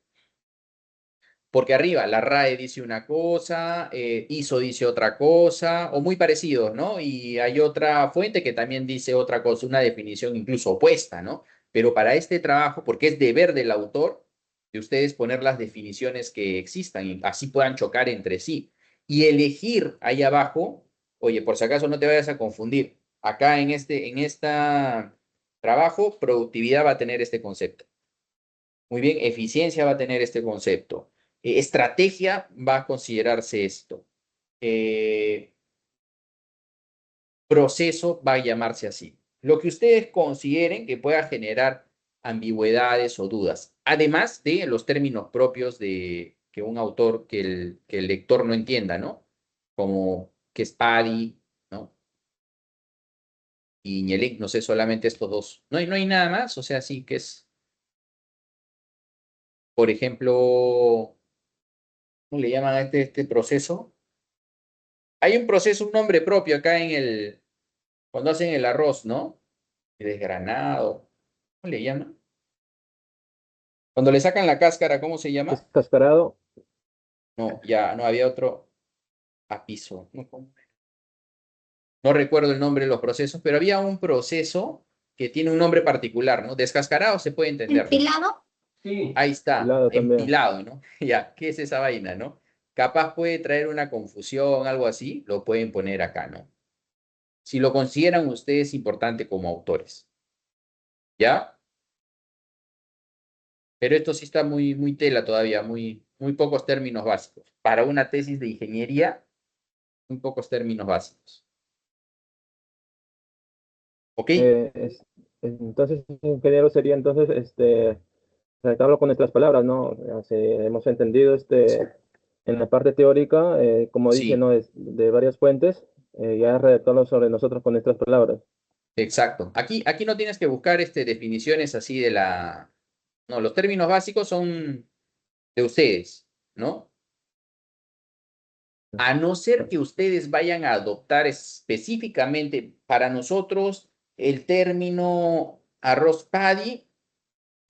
Porque arriba la RAE dice una cosa, ISO dice otra cosa, o muy parecidos, ¿no? Y hay otra fuente que también dice otra cosa, una definición incluso opuesta, ¿no? Pero para este trabajo, porque es deber del autor, de ustedes poner las definiciones que existan y así puedan chocar entre sí. Y elegir ahí abajo, oye, por si acaso no te vayas a confundir, acá en esta trabajo, productividad va a tener este concepto. Muy bien, eficiencia va a tener este concepto. Estrategia va a considerarse esto. Proceso va a llamarse así. Lo que ustedes consideren que pueda generar ambigüedades o dudas, además de los términos propios de que un autor, que el lector no entienda, ¿no? Como que es PADI, ¿no? Y Ñelec, no sé, solamente estos dos. No hay nada más, o sea, sí que es, por ejemplo, ¿cómo le llaman a este proceso? Hay un proceso, un nombre propio acá cuando hacen el arroz, ¿no? El desgranado. ¿Cómo le llaman? Cuando le sacan la cáscara, ¿cómo se llama? Descascarado. No, ya, no había otro a piso. No recuerdo el nombre de los procesos, pero había un proceso que tiene un nombre particular, ¿no? Descascarado se puede entender, ¿no? ¿Enfilado? Sí. Ahí está, Empilado también. empilado, ¿no? Ya, ¿qué es esa vaina, no? Capaz puede traer una confusión, algo así, lo pueden poner acá, ¿no? Si lo consideran ustedes importante como autores. ¿Ya? Pero esto sí está muy tela todavía, muy pocos términos básicos. Para una tesis de ingeniería, muy pocos términos básicos. ¿Ok? Entonces, ingeniero, sería entonces, redactarlo con nuestras palabras, ¿no? O sea, si hemos entendido, en la parte teórica, como dije, Sí, ¿no? Es de varias fuentes, ya redactarlo sobre nosotros con nuestras palabras. exacto. Aquí no tienes que buscar definiciones así de la... No, los términos básicos son de ustedes, ¿no? A no ser que ustedes vayan a adoptar específicamente para nosotros el término arroz paddy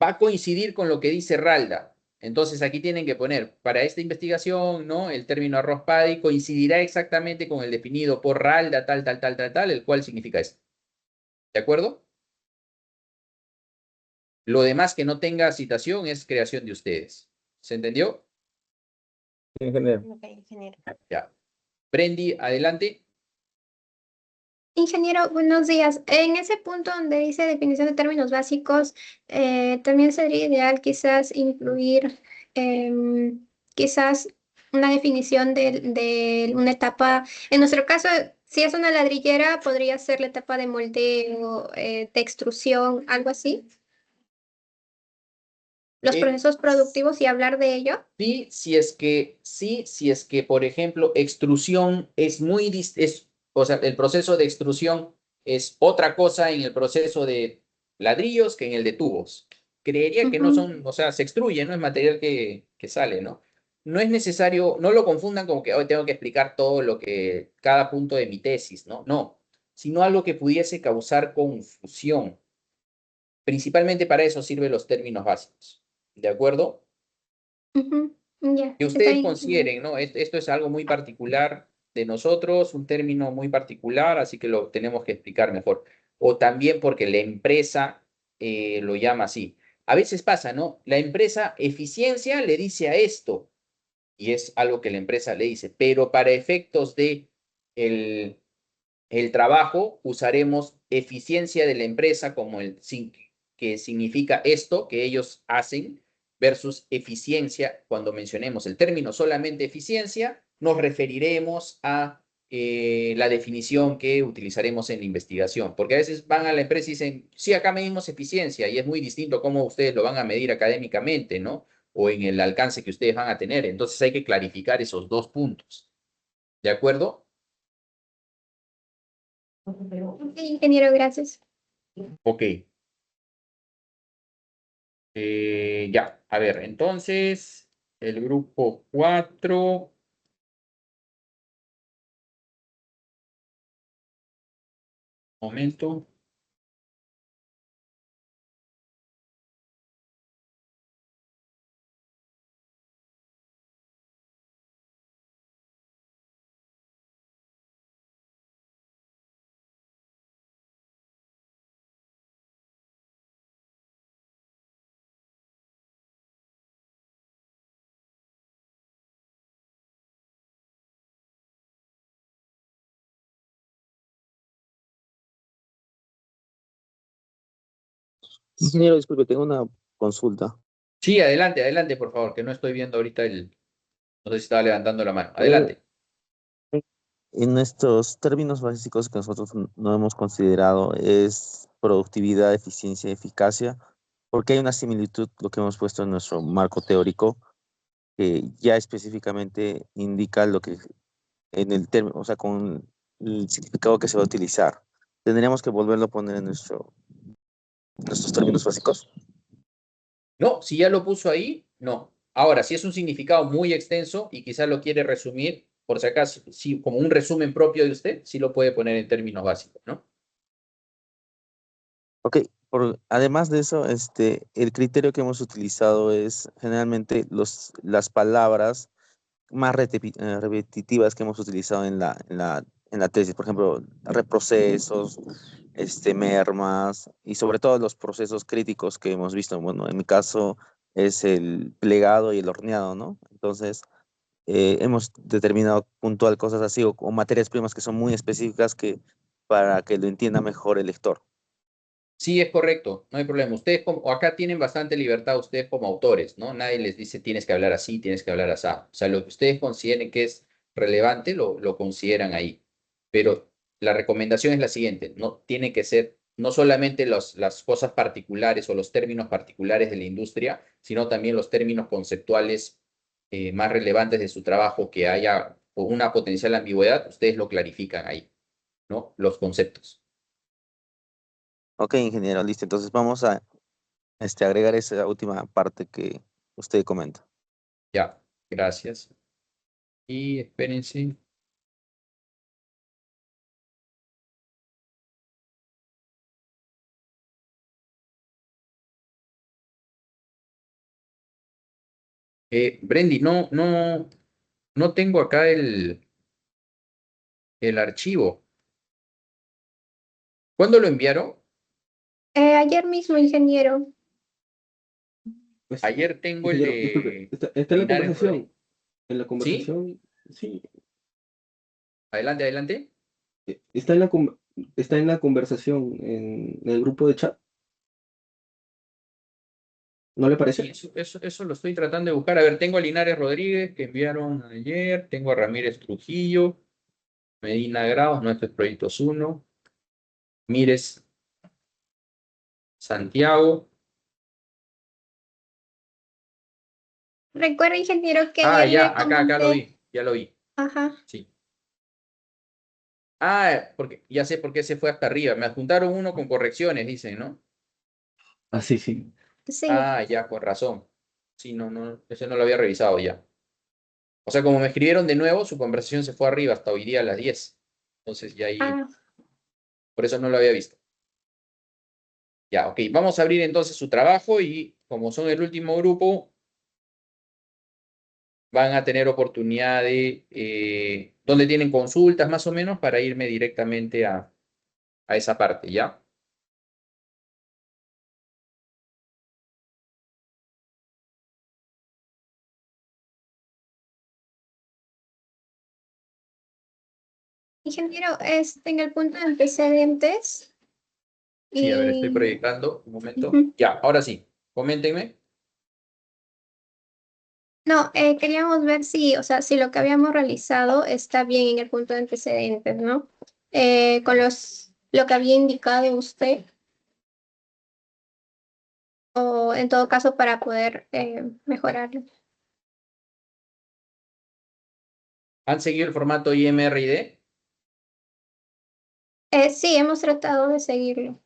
va a coincidir con lo que dice Ralda. Entonces aquí tienen que poner, para esta investigación, ¿no? El término arroz paddy coincidirá exactamente con el definido por Ralda, tal, tal, tal, tal, tal, el cual significa esto. ¿De acuerdo? Lo demás que no tenga citación es creación de ustedes. ¿Se entendió? Sí, ingeniero. Ok, ingeniero. Ya. Brendy, adelante. Ingeniero, buenos días. En ese punto donde dice definición de términos básicos, también sería ideal quizás incluir quizás una definición de una etapa. En nuestro caso, si es una ladrillera, podría ser la etapa de moldeo, de extrusión, algo así. Los procesos productivos y hablar de ello. Sí, si es que, por ejemplo, extrusión es muy o sea, el proceso de extrusión es otra cosa en el proceso de ladrillos que en el de tubos. Creería que no Ujú. son, o sea, se extruye, no es material que sale, ¿no? No es necesario, no lo confundan como que hoy tengo que explicar todo lo que, cada punto de mi tesis, ¿no? No, sino algo que pudiese causar confusión. Principalmente para eso sirven los términos básicos, ¿de acuerdo? Ujú. Ya, Que está ustedes bien, ingeniero. consideren, ¿no? Esto es algo muy particular de nosotros, un término muy particular, así que lo tenemos que explicar mejor. O también porque la empresa lo llama así. A veces pasa, ¿no? La empresa eficiencia le dice a esto, y es algo que la empresa le dice, pero para efectos de el trabajo usaremos eficiencia de la empresa como que significa esto que ellos hacen versus eficiencia. Cuando mencionemos el término solamente eficiencia, nos referiremos a la definición que utilizaremos en la investigación, porque a veces van a la empresa y dicen, sí, acá medimos eficiencia y es muy distinto cómo ustedes lo van a medir académicamente, ¿no? O en el alcance que ustedes van a tener. Entonces hay que clarificar esos dos puntos. ¿De acuerdo? Ok, ingeniero, gracias. Ok. Ya, a ver, entonces, el grupo 4, momento. Ingeniero, disculpe, tengo una consulta. Sí, adelante, adelante, por favor, que no estoy viendo ahorita no sé si estaba levantando la mano. Eh, Adelante. en estos términos básicos que nosotros no hemos considerado es productividad, eficiencia, eficacia, porque hay una similitud, lo que hemos puesto en nuestro marco teórico, que ya específicamente indica lo que en el término, o sea, con el significado que se va a utilizar. Tendríamos que volverlo a poner en nuestros términos básicos. No, si ya lo puso ahí, no. Ahora, si es un significado muy extenso y quizás lo quiere resumir, por si acaso, sí, como un resumen propio de usted, sí lo puede poner en términos básicos, ¿no? Ok, además de eso, el criterio que hemos utilizado es generalmente las palabras más repetitivas que hemos utilizado en la tesis. Por ejemplo, reprocesos, mermas y sobre todo los procesos críticos que hemos visto. Bueno, en mi caso es el plegado y el horneado, ¿no? Entonces, hemos determinado puntual cosas así o materias primas que son muy específicas para que lo entienda mejor el lector. Sí, es correcto, no hay problema. Ustedes o acá tienen bastante libertad ustedes como autores, ¿no? Nadie les dice tienes que hablar así, tienes que hablar así. O sea, lo que ustedes consideren que es relevante lo consideran ahí. Pero la recomendación es la siguiente, no tiene que ser no solamente las cosas particulares o los términos particulares de la industria, sino también los términos conceptuales más relevantes de su trabajo que haya una potencial ambigüedad, ustedes lo clarifican ahí, ¿no? Los conceptos. Ok, ingeniero, listo. Entonces vamos a agregar esa última parte que usted comenta. Ya, gracias. Y espérense. Brendy, no tengo acá el archivo. ¿Cuándo lo enviaron? Ayer mismo, ingeniero. Pues, Ayer tengo el ingeniero, disculpe, de está en la Linares conversación. Rodríguez. En la ¿Sí? conversación, sí. Adelante, adelante. Está en la conversación en el grupo de chat. ¿No le parece? Sí, eso lo estoy tratando de buscar. A ver, tengo a Linares Rodríguez que enviaron ayer, tengo a Ramírez Trujillo, Medina Graus, nuestros proyectos 1, Mires Santiago. Recuerda, ingeniero, que Ah, ayer ya, le acá lo comenté. vi, ya lo vi. Ajá. Sí. Ah, porque ya sé por qué se fue hasta arriba. Me adjuntaron uno con correcciones, dicen, ¿no? Ah, sí, sí. Sí. Ah, ya, con razón. Sí, no, ese no lo había revisado ya. O sea, como me escribieron de nuevo, su conversación se fue arriba hasta hoy día a las 10. Entonces ya ahí, Ah, por eso no lo había visto. Ya, ok. Vamos a abrir entonces su trabajo y como son el último grupo, van a tener oportunidad de, donde tienen consultas más o menos para irme directamente a esa parte, ¿ya? ingeniero, en el punto de antecedentes. Sí, a ver, estoy Y proyectando. Un momento. Ujú. Ya, ahora sí. Coméntenme. No, queríamos ver si, o sea, si lo que habíamos realizado está bien en el punto de antecedentes, ¿no? Con lo que había indicado usted, o en todo caso para poder mejorarlo. ¿Han seguido el formato IMRID? Sí, hemos tratado de seguirlo.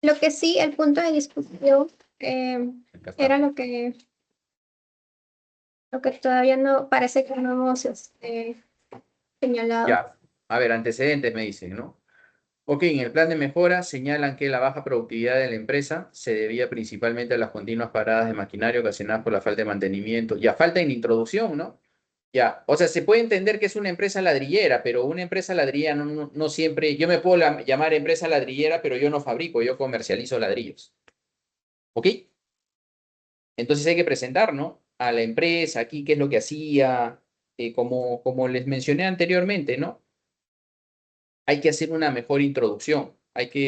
Lo que sí, el punto de discusión Acá está. era lo que todavía no parece que no hemos señalado. Ya. A ver, antecedentes me dicen, ¿no? Ok, en el plan de mejora señalan que la baja productividad de la empresa se debía principalmente a las continuas paradas de maquinaria ocasionadas por la falta de mantenimiento. Ya, falta en introducción, ¿no? Ya, o sea, se puede entender que es una empresa ladrillera, pero una empresa ladrillera no siempre, yo me puedo llamar empresa ladrillera, pero yo no fabrico, yo comercializo ladrillos. ¿Ok? Entonces hay que presentar, ¿no? A la empresa aquí, qué es lo que hacía, como les mencioné anteriormente, ¿no? Hay que hacer una mejor introducción, hay que